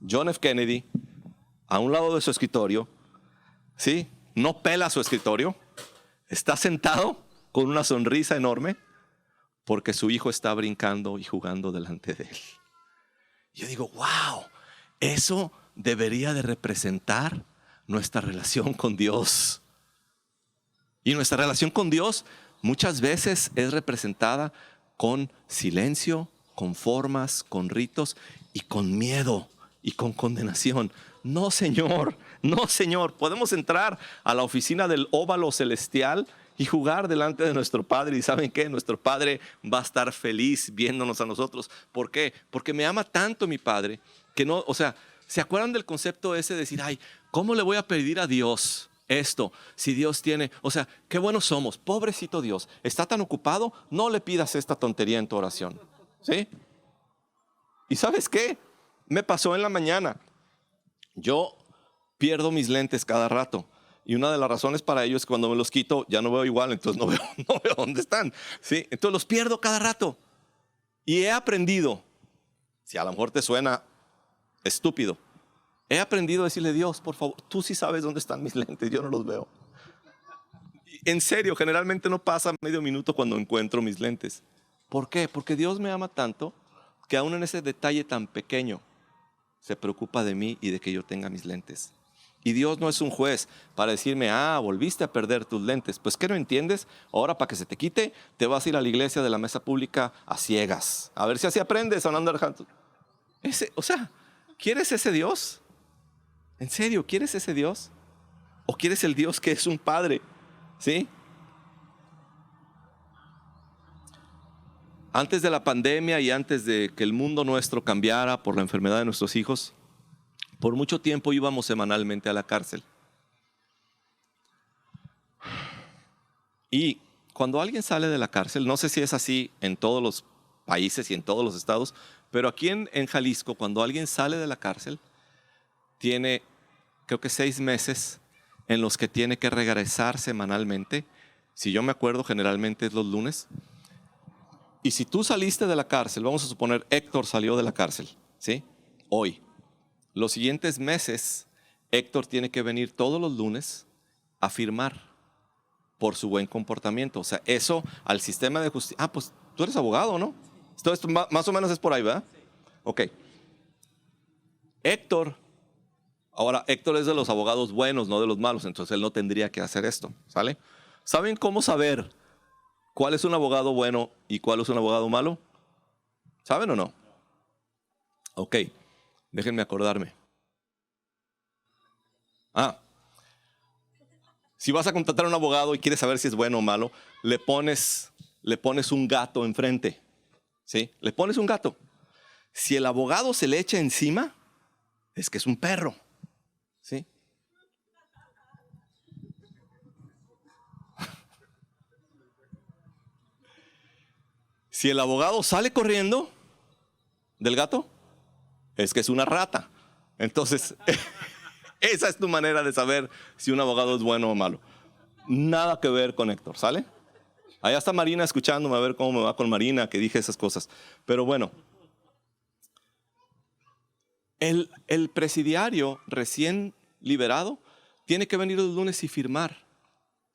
John F. Kennedy a un lado de su escritorio, ¿sí? No pela su escritorio, está sentado con una sonrisa enorme porque su hijo está brincando y jugando delante de él. Yo digo, wow, eso debería de representar nuestra relación con Dios. Y nuestra relación con Dios muchas veces es representada con silencio, con formas, con ritos y con miedo y con condenación. No, Señor, no, Señor. Podemos entrar a la oficina del Óvalo Celestial y jugar delante de nuestro Padre. ¿Y saben qué? Nuestro Padre va a estar feliz viéndonos a nosotros. ¿Por qué? Porque me ama tanto mi Padre que no, ¿se acuerdan del concepto ese de decir, ay, ¿cómo le voy a pedir a Dios esto? Si Dios tiene, qué buenos somos. Pobrecito Dios, está tan ocupado, no le pidas esta tontería en tu oración. ¿Sí? ¿Y sabes qué? Me pasó en la mañana. Yo pierdo mis lentes cada rato. Y una de las razones para ello es que cuando me los quito ya no veo igual, entonces no veo dónde están. ¿Sí? Entonces los pierdo cada rato. Y he aprendido, si a lo mejor te suena estúpido, He aprendido a decirle: Dios, por favor, tú sí sabes dónde están mis lentes, yo no los veo. En serio, generalmente no pasa medio minuto cuando encuentro mis lentes. ¿Por qué? Porque Dios me ama tanto que aún en ese detalle tan pequeño se preocupa de mí y de que yo tenga mis lentes. Y Dios no es un juez para decirme: volviste a perder tus lentes. Pues, ¿qué no entiendes? Ahora, para que se te quite, te vas a ir a la iglesia de la mesa pública a ciegas. A ver si así aprendes a no andar. ¿Quieres ese Dios? ¿En serio, quieres ese Dios? ¿O quieres el Dios que es un padre? ¿Sí? Antes de la pandemia y antes de que el mundo nuestro cambiara por la enfermedad de nuestros hijos, por mucho tiempo íbamos semanalmente a la cárcel. Y cuando alguien sale de la cárcel, no sé si es así en todos los países y en todos los estados, pero aquí en Jalisco, cuando alguien sale de la cárcel, tiene, creo que 6 meses en los que tiene que regresar semanalmente. Si yo me acuerdo, generalmente es los lunes. Y si tú saliste de la cárcel, vamos a suponer Héctor salió de la cárcel, ¿sí? Hoy. Los siguientes meses, Héctor tiene que venir todos los lunes a firmar por su buen comportamiento. O sea, eso al sistema de justicia. Pues tú eres abogado, ¿no? Esto más o menos es por ahí, ¿verdad? Ok. Héctor es de los abogados buenos, no de los malos, entonces él no tendría que hacer esto, ¿sale? ¿Saben cómo saber cuál es un abogado bueno y cuál es un abogado malo? ¿Saben o no? Ok, déjenme acordarme. Si vas a contratar a un abogado y quieres saber si es bueno o malo, le pones un gato enfrente, ¿sí? Le pones un gato. Si el abogado se le echa encima, es que es un perro, ¿sí? Si el abogado sale corriendo del gato, es que es una rata. Entonces, esa es tu manera de saber si un abogado es bueno o malo. Nada que ver con Héctor, ¿sale? Allá está Marina escuchándome, a ver cómo me va con Marina, que dije esas cosas. Pero bueno, el presidiario recién liberado tiene que venir los lunes y firmar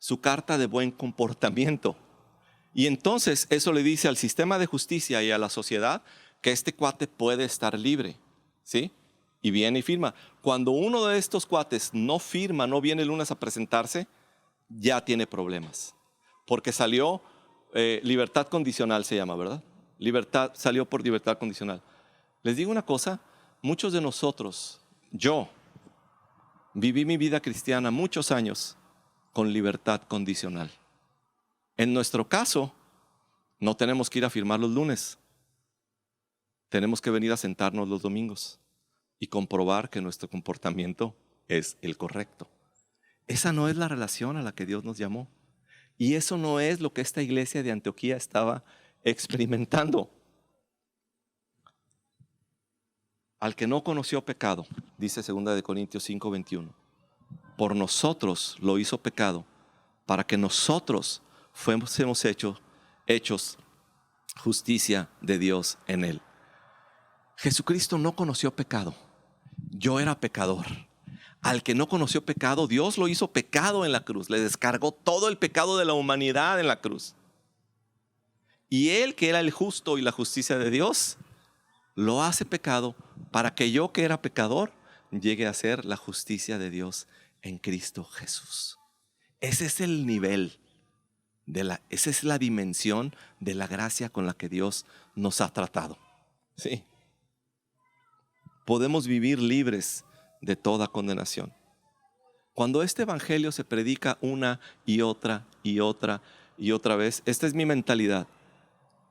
su carta de buen comportamiento. Y entonces eso le dice al sistema de justicia y a la sociedad que este cuate puede estar libre, ¿sí? Y viene y firma. Cuando uno de estos cuates no firma, no viene el lunes a presentarse, ya tiene problemas. Porque salió, libertad condicional se llama, ¿verdad? Salió por libertad condicional. Les digo una cosa, muchos de nosotros, yo, viví mi vida cristiana muchos años con libertad condicional. En nuestro caso, no tenemos que ir a firmar los lunes. Tenemos que venir a sentarnos los domingos y comprobar que nuestro comportamiento es el correcto. Esa no es la relación a la que Dios nos llamó. Y eso no es lo que esta iglesia de Antioquía estaba experimentando. Al que no conoció pecado, dice 2 Corintios 5:21, por nosotros lo hizo pecado, para que nosotros fuésemos hechos justicia de Dios en él. Jesucristo no conoció pecado. Yo era pecador. Al que no conoció pecado, Dios lo hizo pecado en la cruz. Le descargó todo el pecado de la humanidad en la cruz. Y él, que era el justo y la justicia de Dios, lo hace pecado para que yo, que era pecador, llegue a ser la justicia de Dios en Cristo Jesús. Ese es el nivel, esa es la dimensión de la gracia con la que Dios nos ha tratado. Sí. Podemos vivir libres de toda condenación. Cuando este evangelio se predica una y otra y otra y otra vez, esta es mi mentalidad.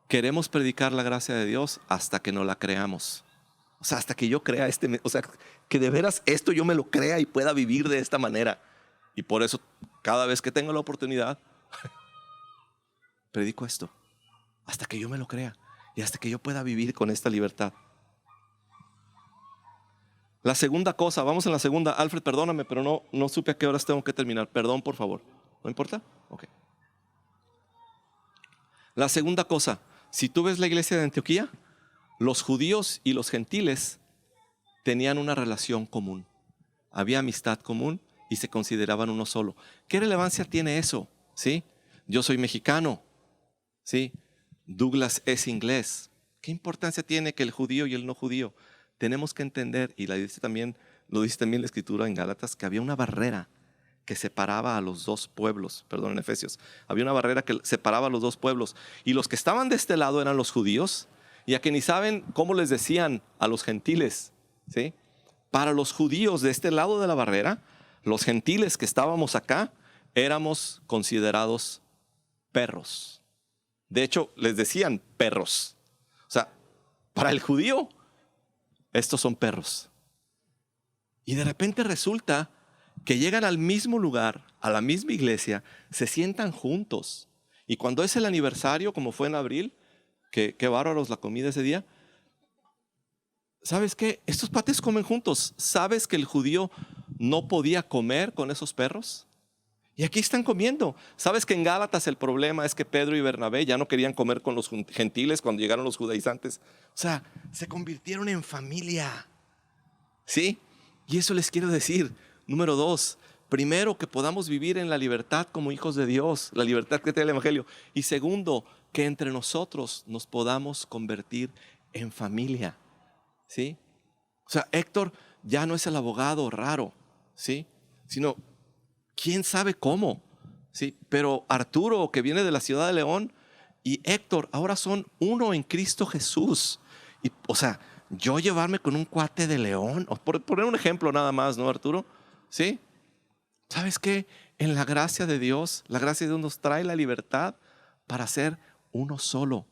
Queremos predicar la gracia de Dios hasta que no la creamos. O sea, hasta que yo crea que de veras esto yo me lo crea y pueda vivir de esta manera. Y por eso, cada vez que tengo la oportunidad, predico esto. Hasta que yo me lo crea y hasta que yo pueda vivir con esta libertad. La segunda cosa, vamos en la segunda. Alfred, perdóname, pero no supe a qué horas tengo que terminar. Perdón, por favor. ¿No importa? Ok. La segunda cosa, si tú ves la iglesia de Antioquía, los judíos y los gentiles tenían una relación común. había amistad común y se consideraban uno solo. ¿Qué relevancia tiene eso? ¿Sí? Yo soy mexicano, ¿sí? Douglas es inglés. ¿Qué importancia tiene que el judío y el no judío? Tenemos que entender, y lo dice también la Escritura en Gálatas, que había una barrera que separaba a los dos pueblos, perdón, en Efesios. Había una barrera que separaba a los dos pueblos. Y los que estaban de este lado eran los judíos, y a que ni saben cómo les decían a los gentiles, ¿sí? Para los judíos de este lado de la barrera, los gentiles que estábamos acá, éramos considerados perros. De hecho, les decían perros. O sea, para el judío, estos son perros. Y de repente resulta que llegan al mismo lugar, a la misma iglesia, se sientan juntos. Y cuando es el aniversario, como fue en abril, qué bárbaros la comida ese día. ¿Sabes qué? Estos pates comen juntos. ¿Sabes que el judío no podía comer con esos perros? Y aquí están comiendo. ¿Sabes que en Gálatas el problema es que Pedro y Bernabé ya no querían comer con los gentiles cuando llegaron los judaizantes? O sea, se convirtieron en familia. ¿Sí? Y eso les quiero decir. Número 2, primero, que podamos vivir en la libertad como hijos de Dios, la libertad que trae el Evangelio. Y segundo, que entre nosotros nos podamos convertir en familia. ¿Sí? O sea, Héctor ya no es el abogado raro, ¿sí? Sino, ¿quién sabe cómo? ¿Sí? Pero Arturo, que viene de la ciudad de León, y Héctor ahora son uno en Cristo Jesús. Y, o sea, yo llevarme con un cuate de León, por poner un ejemplo nada más, ¿no, Arturo? ¿Sí? ¿Sabes qué? En la gracia de Dios nos trae la libertad para ser uno solo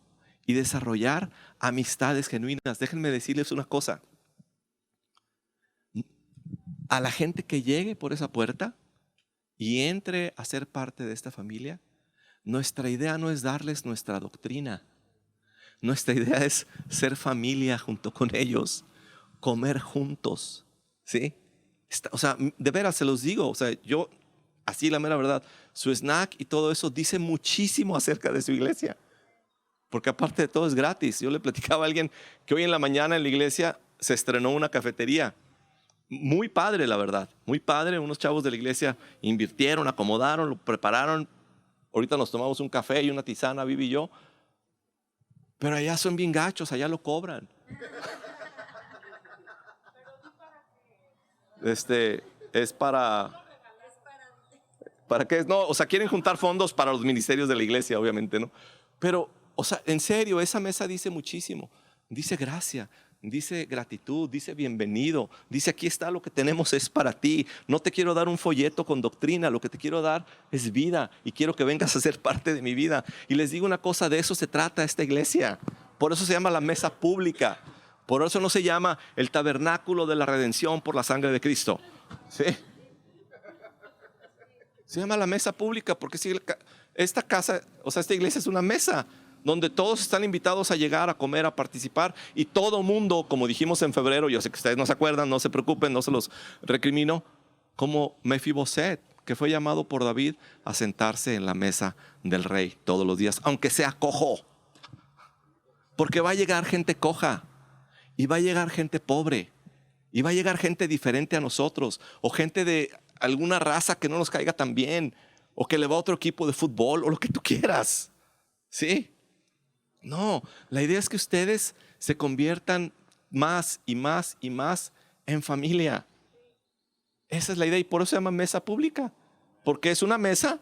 y desarrollar amistades genuinas. Déjenme decirles una cosa. A la gente que llegue por esa puerta y entre a ser parte de esta familia, nuestra idea no es darles nuestra doctrina. Nuestra idea es ser familia junto con ellos, comer juntos, ¿sí? O sea, de veras se los digo, o sea, yo, así la mera verdad, su snack y todo eso dice muchísimo acerca de su iglesia. Porque aparte de todo es gratis. Yo le platicaba a alguien que hoy en la mañana en la iglesia se estrenó una cafetería. Muy padre, la verdad, muy padre. Unos chavos de la iglesia invirtieron, acomodaron, lo prepararon. Ahorita nos tomamos un café y una tisana, Vivi y yo. Pero allá son bien gachos, allá lo cobran. Es ¿para qué? No, o sea, quieren juntar fondos para los ministerios de la iglesia, obviamente, ¿no? Pero, o sea, en serio, esa mesa dice muchísimo. Dice gracia, dice gratitud, dice bienvenido, dice aquí está lo que tenemos es para ti. No te quiero dar un folleto con doctrina, lo que te quiero dar es vida y quiero que vengas a ser parte de mi vida. Y les digo una cosa, de eso se trata esta iglesia. Por eso se llama la mesa pública. Por eso no se llama el tabernáculo de la redención por la sangre de Cristo. ¿Sí? Se llama la mesa pública porque esta casa, o sea, esta iglesia es una mesa donde todos están invitados a llegar, a comer, a participar, y todo mundo, como dijimos en febrero, yo sé que ustedes no se acuerdan, no se preocupen, no se los recrimino, como Mefiboset, que fue llamado por David a sentarse en la mesa del rey todos los días, aunque sea cojo. Porque va a llegar gente coja, y va a llegar gente pobre, y va a llegar gente diferente a nosotros, o gente de alguna raza que no nos caiga tan bien, o que le va a otro equipo de fútbol, o lo que tú quieras. ¿Sí? No, la idea es que ustedes se conviertan más y más y más en familia. Esa es la idea, y por eso se llama mesa pública, porque es una mesa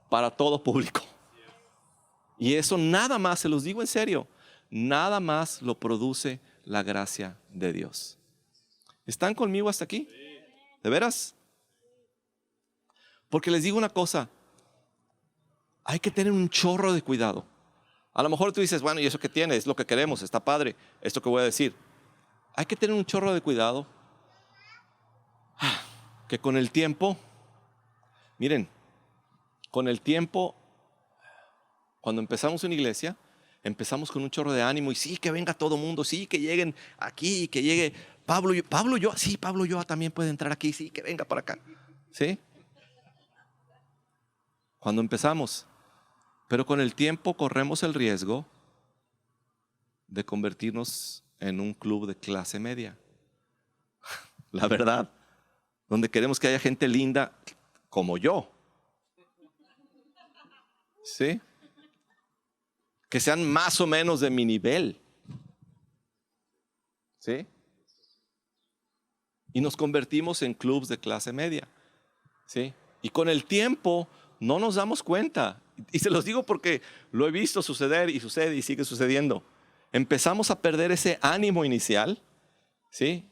para todo público. Y eso nada más, se los digo en serio, nada más lo produce la gracia de Dios. ¿Están conmigo hasta aquí? ¿De veras? Porque les digo una cosa, hay que tener un chorro de cuidado. A lo mejor tú dices, bueno, ¿y eso qué tiene? Es lo que queremos, está padre, esto que voy a decir. Hay que tener un chorro de cuidado. Que con el tiempo, miren, con el tiempo, cuando empezamos una iglesia, empezamos con un chorro de ánimo y sí, que venga todo mundo, sí, que lleguen aquí, que llegue Pablo, sí, Pablo Ulloa también puede entrar aquí, sí, que venga para acá. ¿Sí? Cuando empezamos. Pero con el tiempo corremos el riesgo de convertirnos en un club de clase media. La verdad. donde queremos que haya gente linda como yo. ¿Sí? Que sean más o menos de mi nivel. ¿Sí? Y nos convertimos en clubs de clase media. ¿Sí? Y con el tiempo no nos damos cuenta. Y se los digo porque lo he visto suceder y sucede y sigue sucediendo. Empezamos a perder ese ánimo inicial, ¿sí?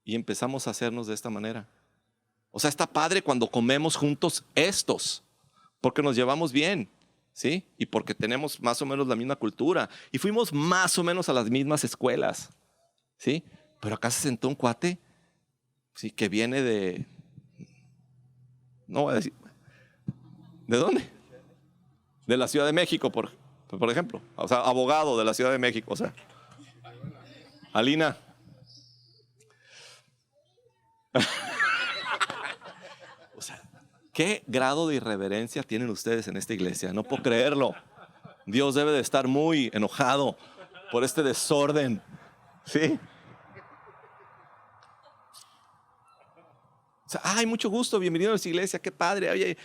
Y empezamos a hacernos de esta manera. O sea, está padre cuando comemos juntos porque nos llevamos bien, ¿sí? Y porque tenemos más o menos la misma cultura. Y fuimos más o menos a las mismas escuelas, ¿sí? Pero acá se sentó un cuate, ¿sí? Que viene de... No voy a decir... ¿De dónde? De la Ciudad de México, por ejemplo. O sea, abogado de la Ciudad de México. O sea, Alina. O sea, ¿qué grado de irreverencia tienen ustedes en esta iglesia? No puedo creerlo. Dios debe de estar muy enojado por este desorden. ¿Sí? O sea, ay, mucho gusto, bienvenido a nuestra iglesia, qué padre. Oye,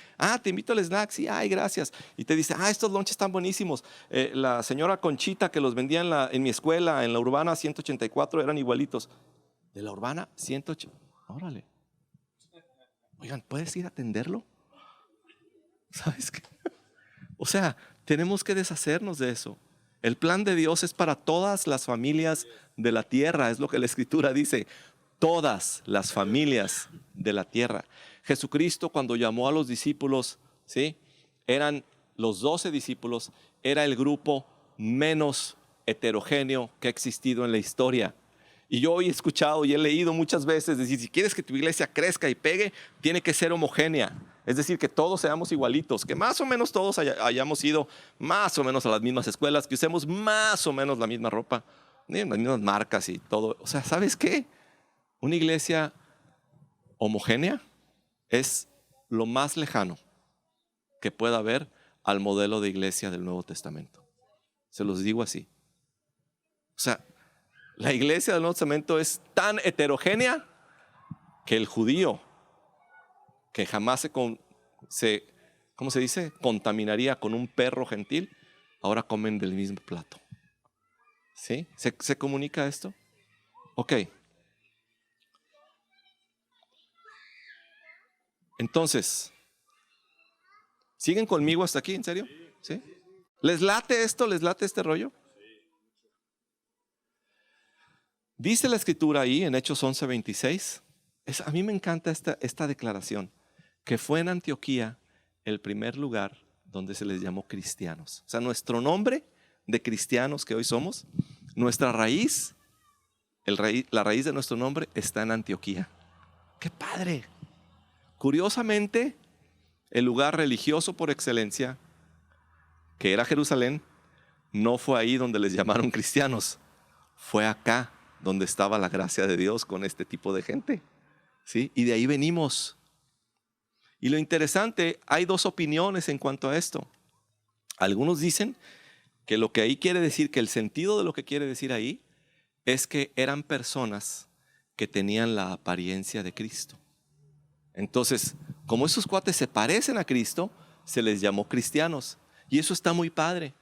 te invito al snack, sí, ay, gracias. Y te dice, estos lunches están buenísimos. La señora Conchita que los vendía en mi escuela, en la Urbana 184, eran igualitos. De la Urbana 180, órale. Oigan, ¿puedes ir a atenderlo? ¿Sabes qué? O sea, tenemos que deshacernos de eso. El plan de Dios es para todas las familias de la tierra, es lo que la Escritura dice. Todas las familias de la tierra. Jesucristo, cuando llamó a los discípulos, ¿sí? Eran los 12 discípulos, era el grupo menos heterogéneo que ha existido en la historia. Y yo he escuchado y he leído muchas veces decir, si quieres que tu iglesia crezca y pegue, tiene que ser homogénea. Es decir, que todos seamos igualitos, que más o menos todos hayamos ido más o menos a las mismas escuelas, que usemos más o menos la misma ropa, las mismas marcas y todo. O sea, ¿sabes qué? Una iglesia homogénea es lo más lejano que pueda haber al modelo de iglesia del Nuevo Testamento. Se los digo así. O sea, la iglesia del Nuevo Testamento es tan heterogénea que el judío, que jamás ¿cómo se dice? Contaminaría con un perro gentil, ahora comen del mismo plato. ¿Sí? ¿Se comunica esto? Ok. Entonces, ¿siguen conmigo hasta aquí? ¿En serio? ¿Sí? ¿Les late esto? ¿Les late este rollo? Dice la Escritura ahí en Hechos 11:26. A mí me encanta esta declaración, que fue en Antioquía el primer lugar donde se les llamó cristianos. O sea, nuestro nombre de cristianos que hoy somos, nuestra raíz, la raíz de nuestro nombre está en Antioquía. ¡Qué padre! Curiosamente, el lugar religioso por excelencia, que era Jerusalén, no fue ahí donde les llamaron cristianos. Fue acá donde estaba la gracia de Dios con este tipo de gente. ¿Sí? Y de ahí venimos. Y lo interesante, hay dos opiniones en cuanto a esto. Algunos dicen que lo que ahí quiere decir, que el sentido de lo que quiere decir ahí, es que eran personas que tenían la apariencia de Cristo. Entonces, como esos cuates se parecen a Cristo, se les llamó cristianos. Y eso está muy padre.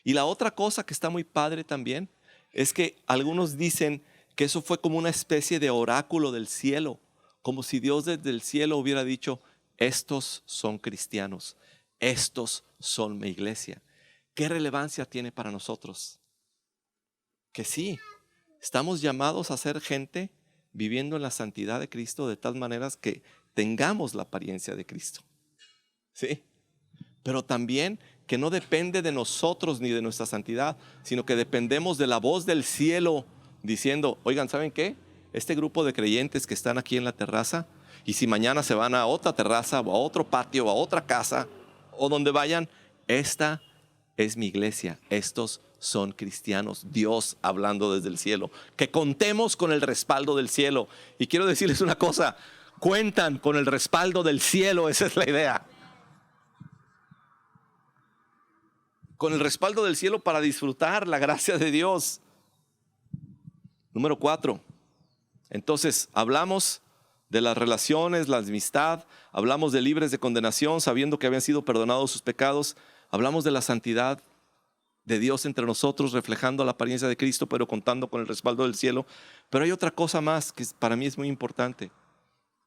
Y la otra cosa que está muy padre también es que algunos dicen que eso fue como una especie de oráculo del cielo, como si Dios desde el cielo hubiera dicho, estos son cristianos, estos son mi iglesia. ¿Qué relevancia tiene para nosotros? Que sí, estamos llamados a ser gente viviendo en la santidad de Cristo de tal manera que tengamos la apariencia de Cristo. ¿Sí? Pero también que no depende de nosotros ni de nuestra santidad, sino que dependemos de la voz del cielo diciendo, oigan, ¿saben qué? Este grupo de creyentes que están aquí en la terraza, y si mañana se van a otra terraza o a otro patio o a otra casa o donde vayan, esta es mi iglesia, estos son cristianos, Dios hablando desde el cielo. Que contemos con el respaldo del cielo. Y quiero decirles una cosa, cuentan con el respaldo del cielo, esa es la idea. Con el respaldo del cielo para disfrutar la gracia de Dios. Número 4. Entonces, hablamos de las relaciones, la amistad. Hablamos de libres de condenación, sabiendo que habían sido perdonados sus pecados. Hablamos de la santidad de Dios entre nosotros, reflejando la apariencia de Cristo, pero contando con el respaldo del cielo. Pero hay otra cosa más que para mí es muy importante.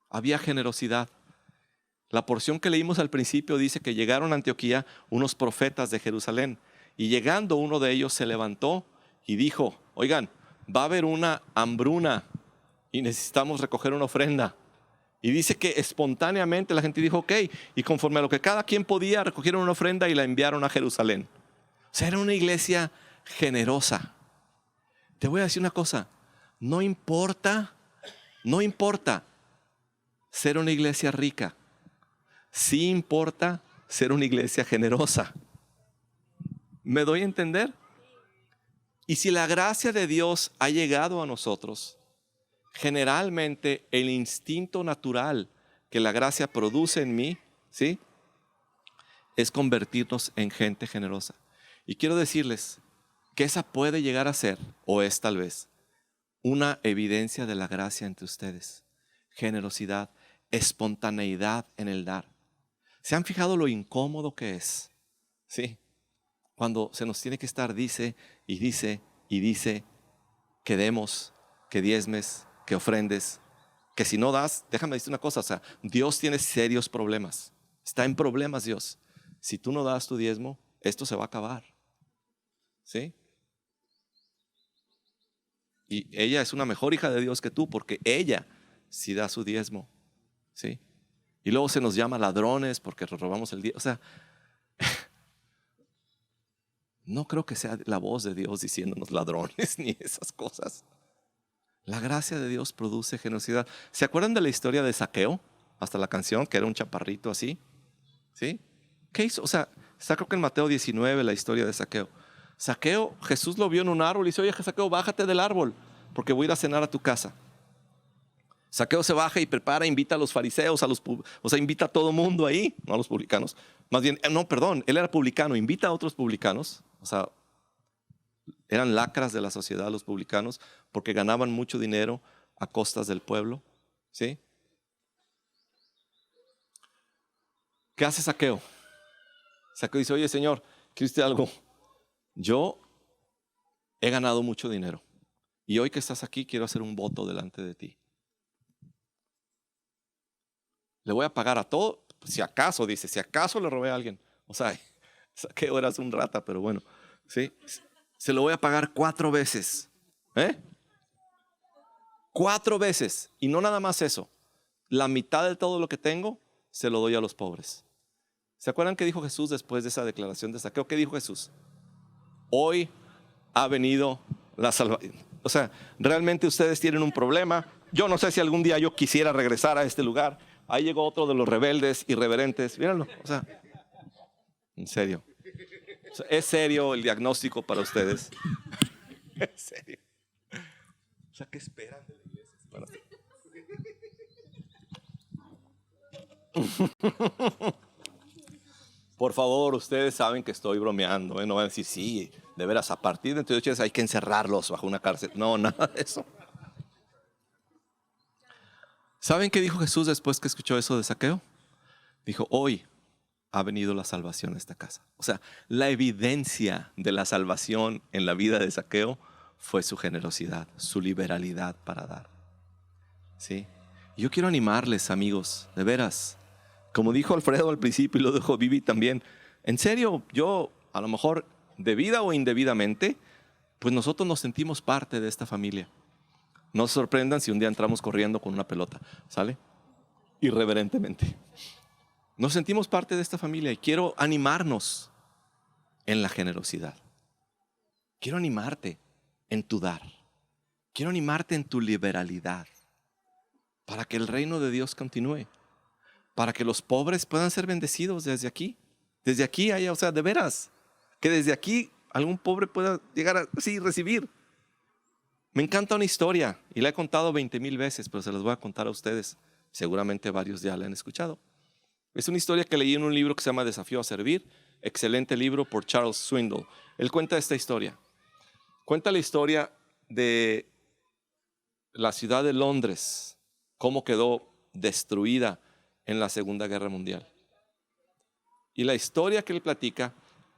Había generosidad. La porción que leímos al principio dice que llegaron a Antioquía unos profetas de Jerusalén. Y llegando uno de ellos se levantó y dijo, oigan, va a haber una hambruna y necesitamos recoger una ofrenda. Y dice que espontáneamente la gente dijo, ok, y conforme a lo que cada quien podía, recogieron una ofrenda y la enviaron a Jerusalén. O sea, era una iglesia generosa. Te voy a decir una cosa, no importa ser una iglesia rica, sí importa ser una iglesia generosa. ¿Me doy a entender? Y si la gracia de Dios ha llegado a nosotros, generalmente el instinto natural que la gracia produce en mí, ¿sí?, es convertirnos en gente generosa. Y quiero decirles que esa puede llegar a ser, o es tal vez, una evidencia de la gracia entre ustedes. Generosidad, espontaneidad en el dar. ¿Se han fijado lo incómodo que es? Sí. Cuando se nos tiene que estar dice y dice y dice que demos, que diezmes, que ofrendes, que si no das, déjame decir una cosa, o sea, Dios tiene serios problemas. Está en problemas Dios. Si tú no das tu diezmo, esto se va a acabar. ¿Sí? Y ella es una mejor hija de Dios que tú porque ella sí da su diezmo. ¿Sí? Y luego se nos llama ladrones porque robamos el diezmo. O sea, no creo que sea la voz de Dios diciéndonos ladrones ni esas cosas. La gracia de Dios produce generosidad. ¿Se acuerdan de la historia de Zaqueo? Hasta la canción, que era un chaparrito así. ¿Sí? ¿Qué hizo? O sea, está creo que en Mateo 19 la historia de Zaqueo. Zaqueo, Jesús lo vio en un árbol y dice, oye Zaqueo, bájate del árbol porque voy a ir a cenar a tu casa. Zaqueo se baja y prepara, invita a los fariseos, o sea, invita a todo mundo ahí, no a los publicanos. Más bien, no, perdón, él era publicano, invita a otros publicanos, o sea, eran lacras de la sociedad los publicanos porque ganaban mucho dinero a costas del pueblo. ¿Sí? ¿Qué hace Zaqueo? Zaqueo dice, oye Señor, ¿quiere usted algo? Yo he ganado mucho dinero y hoy que estás aquí quiero hacer un voto delante de ti. Le voy a pagar a todo, si acaso, dice, si acaso le robé a alguien. O sea, Zaqueo eras un rata, pero bueno, ¿sí? Se lo voy a pagar 4 veces. 4 veces. Y no nada más eso. La mitad de todo lo que tengo se lo doy a los pobres. ¿Se acuerdan qué dijo Jesús después de esa declaración de Zaqueo? ¿Qué dijo Jesús? Hoy ha venido la salvación. O sea, realmente ustedes tienen un problema. Yo no sé si algún día yo quisiera regresar a este lugar. Ahí llegó otro de los rebeldes, irreverentes. Mírenlo. O sea, en serio. O sea, es serio el diagnóstico para ustedes. Es serio. O sea, ¿qué esperan de la iglesia? Por favor, ustedes saben que estoy bromeando, ¿eh? No van a decir, sí, de veras, a partir de entonces hay que encerrarlos bajo una cárcel. No, nada de eso. ¿Saben qué dijo Jesús después que escuchó eso de Zaqueo? Dijo, hoy ha venido la salvación a esta casa. O sea, la evidencia de la salvación en la vida de Zaqueo fue su generosidad, su liberalidad para dar. ¿Sí? Yo quiero animarles, amigos, de veras. Como dijo Alfredo al principio y lo dijo Vivi también, en serio, yo a lo mejor debida o indebidamente, pues nosotros nos sentimos parte de esta familia. No se sorprendan si un día entramos corriendo con una pelota, ¿sale? Irreverentemente. Nos sentimos parte de esta familia y quiero animarnos en la generosidad. Quiero animarte en tu dar. Quiero animarte en tu liberalidad para que el reino de Dios continúe. Para que los pobres puedan ser bendecidos desde aquí. Desde aquí, o sea, de veras. Que desde aquí algún pobre pueda llegar a recibir. Me encanta una historia y la he contado 20,000 veces, pero se las voy a contar a ustedes. Seguramente varios ya la han escuchado. Es una historia que leí en un libro que se llama Desafío a Servir. Excelente libro por Charles Swindoll. Él cuenta esta historia. Cuenta la historia de la ciudad de Londres. Cómo quedó destruida en la Segunda Guerra Mundial. Y la historia que él platica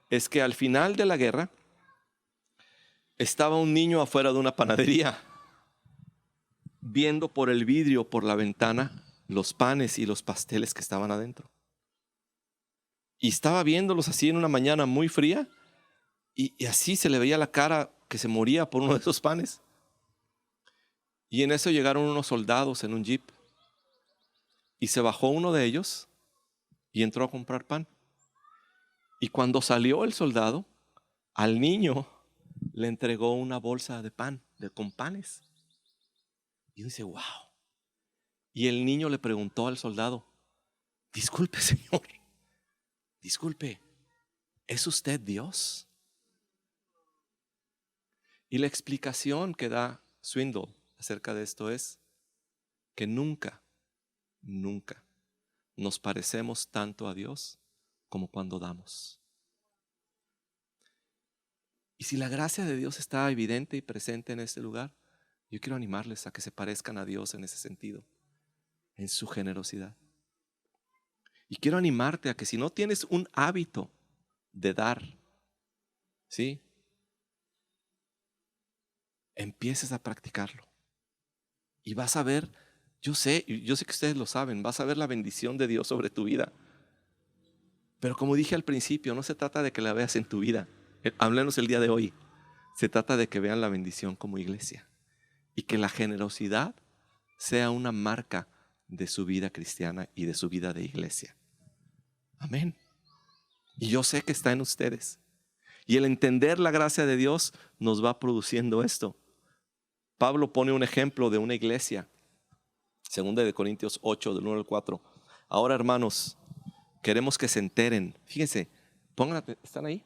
es que al final de la guerra estaba un niño afuera de una panadería viendo por el vidrio, por la ventana, los panes y los pasteles que estaban adentro. Y estaba viéndolos así en una mañana muy fría y así se le veía la cara que se moría por uno de esos panes. Y en eso llegaron unos soldados en un jeep y se bajó uno de ellos y entró a comprar pan. Y cuando salió el soldado, al niño le entregó una bolsa de pan, con panes. Y dice, wow. Y el niño le preguntó al soldado, disculpe, señor, disculpe, ¿es usted Dios? Y la explicación que da Swindoll acerca de esto es que nunca nos parecemos tanto a Dios como cuando damos. Y si la gracia de Dios está evidente y presente en este lugar, yo quiero animarles a que se parezcan a Dios en ese sentido, en su generosidad. Y quiero animarte a que si no tienes un hábito de dar, ¿sí?, empieces a practicarlo. Y vas a ver, yo sé que ustedes lo saben, vas a ver la bendición de Dios sobre tu vida. Pero como dije al principio, no se trata de que la veas en tu vida. Háblenos el día de hoy. Se trata de que vean la bendición como iglesia. Y que la generosidad sea una marca de su vida cristiana y de su vida de iglesia. Amén. Y yo sé que está en ustedes. Y el entender la gracia de Dios nos va produciendo esto. Pablo pone un ejemplo de una iglesia. 2 de Corintios 8, del 1 al 4. Ahora, hermanos, queremos que se enteren. Fíjense, ¿están ahí?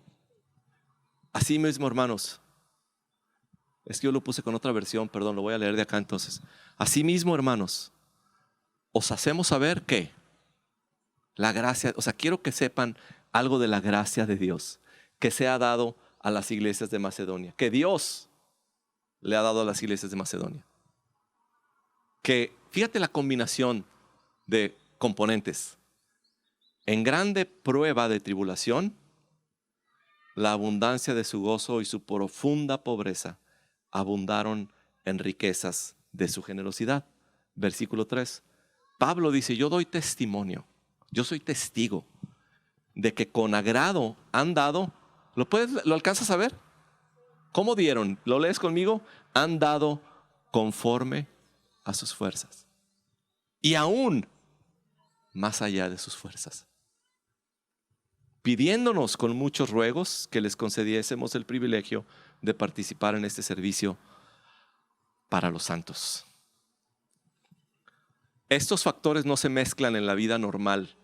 Así mismo, hermanos. Es que yo lo puse con otra versión, perdón, lo voy a leer de acá entonces. Así mismo, hermanos, os hacemos saber que la gracia, quiero que sepan algo de la gracia de Dios que se ha dado a las iglesias de Macedonia, que Dios le ha dado a las iglesias de Macedonia. Que fíjate la combinación de componentes. En grande prueba de tribulación, la abundancia de su gozo y su profunda pobreza abundaron en riquezas de su generosidad. Versículo 3. Pablo dice, yo doy testimonio, yo soy testigo de que con agrado han dado. ¿Lo alcanzas a ver? ¿Cómo dieron? ¿Lo lees conmigo? Han dado conforme a sus fuerzas. Y aún más allá de sus fuerzas. Pidiéndonos con muchos ruegos que les concediésemos el privilegio de participar en este servicio para los santos. Estos factores no se mezclan en la vida normal,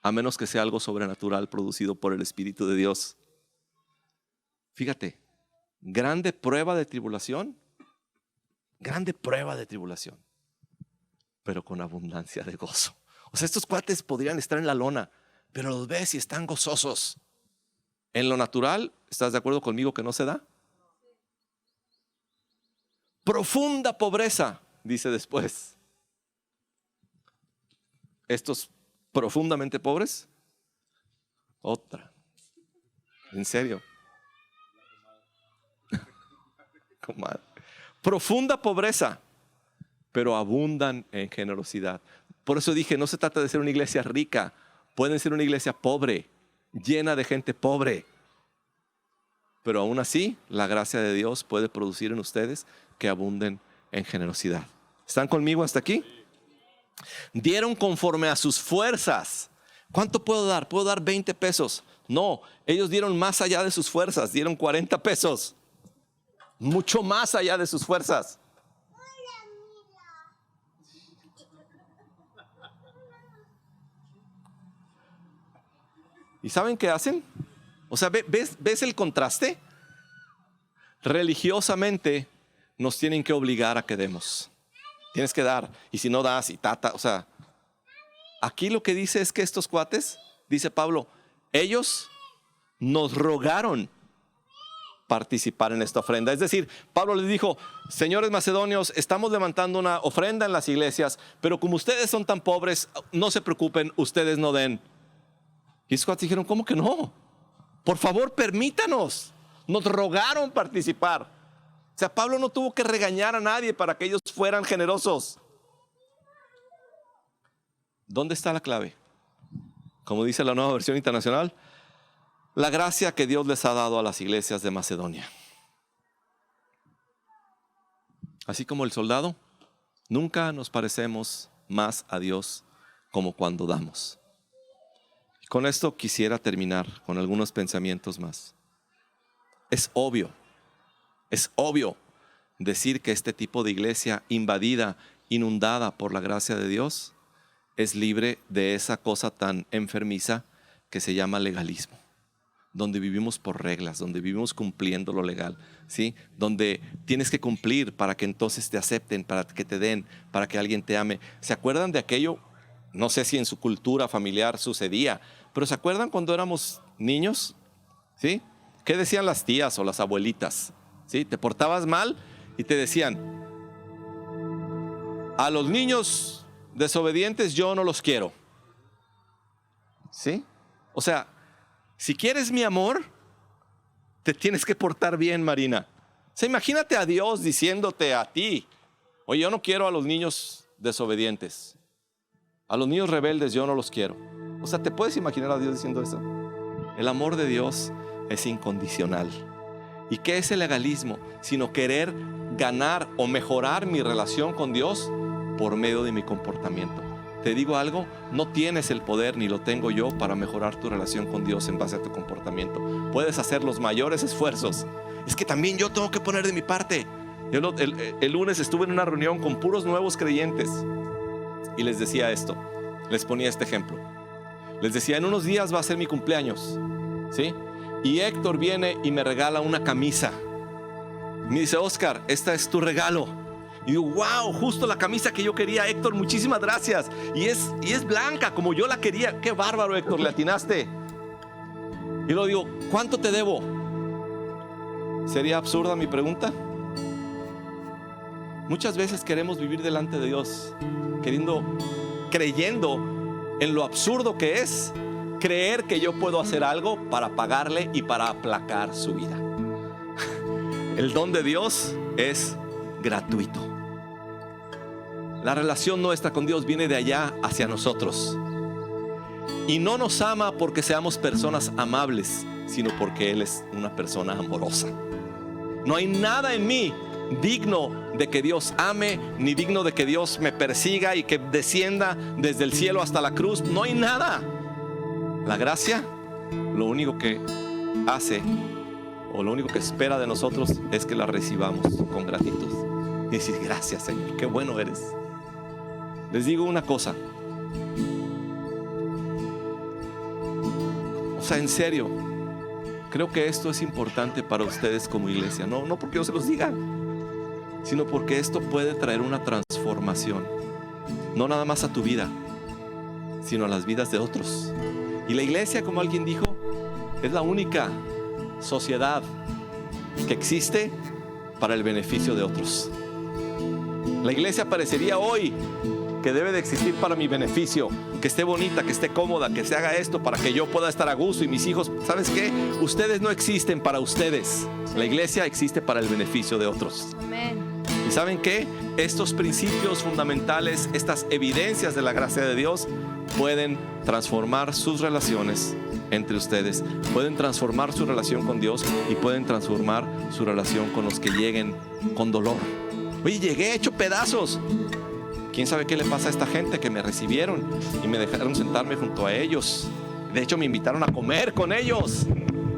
a menos que sea algo sobrenatural producido por el Espíritu de Dios. Fíjate, grande prueba de tribulación, pero con abundancia de gozo. Estos cuates podrían estar en la lona, pero los ves y están gozosos. En lo natural, ¿estás de acuerdo conmigo que no se da? Profunda pobreza, dice después. Estos profundamente pobres, otra. ¿En serio? Comadre. Profunda pobreza, pero abundan en generosidad. Por eso dije, no se trata de ser una iglesia rica, pueden ser una iglesia pobre, llena de gente pobre. Pero aún así, la gracia de Dios puede producir en ustedes que abunden en generosidad. ¿Están conmigo hasta aquí? Dieron conforme a sus fuerzas. ¿Cuánto puedo dar? ¿Puedo dar 20 pesos? No, ellos dieron más allá de sus fuerzas, dieron 40 pesos. Mucho más allá de sus fuerzas. ¿Y saben qué hacen? ¿Ves el contraste? Religiosamente nos tienen que obligar a que demos. Tienes que dar, y si no das, y aquí lo que dice es que estos cuates, dice Pablo, ellos nos rogaron participar en esta ofrenda. Es decir, Pablo les dijo: señores macedonios, estamos levantando una ofrenda en las iglesias, pero como ustedes son tan pobres, no se preocupen, ustedes no den. Y esos cuates dijeron: ¿cómo que no? Por favor, permítanos. Nos rogaron participar. O sea, Pablo no tuvo que regañar a nadie para que ellos fueran generosos. ¿Dónde está la clave? Como dice la Nueva Versión Internacional, la gracia que Dios les ha dado a las iglesias de Macedonia. Así como el soldado, nunca nos parecemos más a Dios como cuando damos. Con esto quisiera terminar con algunos pensamientos más. Es obvio decir que este tipo de iglesia invadida, inundada por la gracia de Dios, es libre de esa cosa tan enfermiza que se llama legalismo, donde vivimos por reglas, donde vivimos cumpliendo lo legal, ¿sí? Donde tienes que cumplir para que entonces te acepten, para que te den, para que alguien te ame. ¿Se acuerdan de aquello? No sé si en su cultura familiar sucedía, pero ¿se acuerdan cuando éramos niños? ¿Sí? ¿Qué decían las tías o las abuelitas? ¿Sí? Te portabas mal y te decían: a los niños desobedientes yo no los quiero. ¿Sí? O sea, si quieres mi amor, te tienes que portar bien, Marina. O sea, imagínate a Dios diciéndote a ti: oye, yo no quiero a los niños desobedientes, a los niños rebeldes yo no los quiero. O sea, ¿te puedes imaginar a Dios diciendo eso? El amor de Dios es incondicional. ¿Y qué es el legalismo? Sino querer ganar o mejorar mi relación con Dios por medio de mi comportamiento. Te digo algo, no tienes el poder, ni lo tengo yo, para mejorar tu relación con Dios en base a tu comportamiento. Puedes hacer los mayores esfuerzos. Es que también yo tengo que poner de mi parte. El lunes estuve en una reunión con puros nuevos creyentes y les decía esto, les ponía este ejemplo. Les decía: en unos días va a ser mi cumpleaños, ¿sí? Y Héctor viene y me regala una camisa. Me dice: Oscar, esta es tu regalo. Y digo: wow, justo la camisa que yo quería, Héctor, muchísimas gracias. Y es blanca como yo la quería. Qué bárbaro, Héctor, le atinaste. Y luego digo: ¿cuánto te debo? ¿Sería absurda mi pregunta? Muchas veces queremos vivir delante de Dios creyendo en lo absurdo que es creer que yo puedo hacer algo para pagarle y para aplacar su vida. El don de Dios es gratuito. La relación nuestra con Dios viene de allá hacia nosotros. Y no nos ama porque seamos personas amables, sino porque Él es una persona amorosa. No hay nada en mí digno de que Dios ame, ni digno de que Dios me persiga y que descienda desde el cielo hasta la cruz. No hay nada. La gracia, lo único que hace, o lo único que espera de nosotros, es que la recibamos con gratitud y decir: gracias, Señor, qué bueno eres. Les digo una cosa, o sea, en serio, creo que esto es importante para ustedes como iglesia. No porque yo se los diga, sino porque esto puede traer una transformación, no nada más a tu vida, sino a las vidas de otros. Y la iglesia, como alguien dijo, es la única sociedad que existe para el beneficio de otros. La iglesia parecería hoy que debe de existir para mi beneficio, que esté bonita, que esté cómoda, que se haga esto para que yo pueda estar a gusto y mis hijos. ¿Sabes qué? Ustedes no existen para ustedes. La iglesia existe para el beneficio de otros. Amén. ¿Y saben qué? Estos principios fundamentales, estas evidencias de la gracia de Dios, pueden transformar sus relaciones entre ustedes, pueden transformar su relación con Dios y pueden transformar su relación con los que lleguen con dolor. Oye, llegué hecho pedazos. ¿Quién sabe qué le pasa a esta gente que me recibieron y me dejaron sentarme junto a ellos? De hecho, me invitaron a comer con ellos,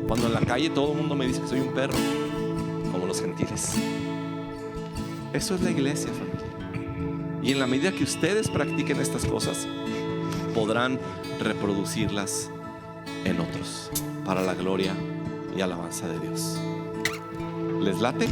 cuando en la calle todo el mundo me dice que soy un perro, como los gentiles. Eso es la iglesia, familia. Y en la medida que ustedes practiquen estas cosas, podrán reproducirlas en otros para la gloria y alabanza de Dios. ¿Les late?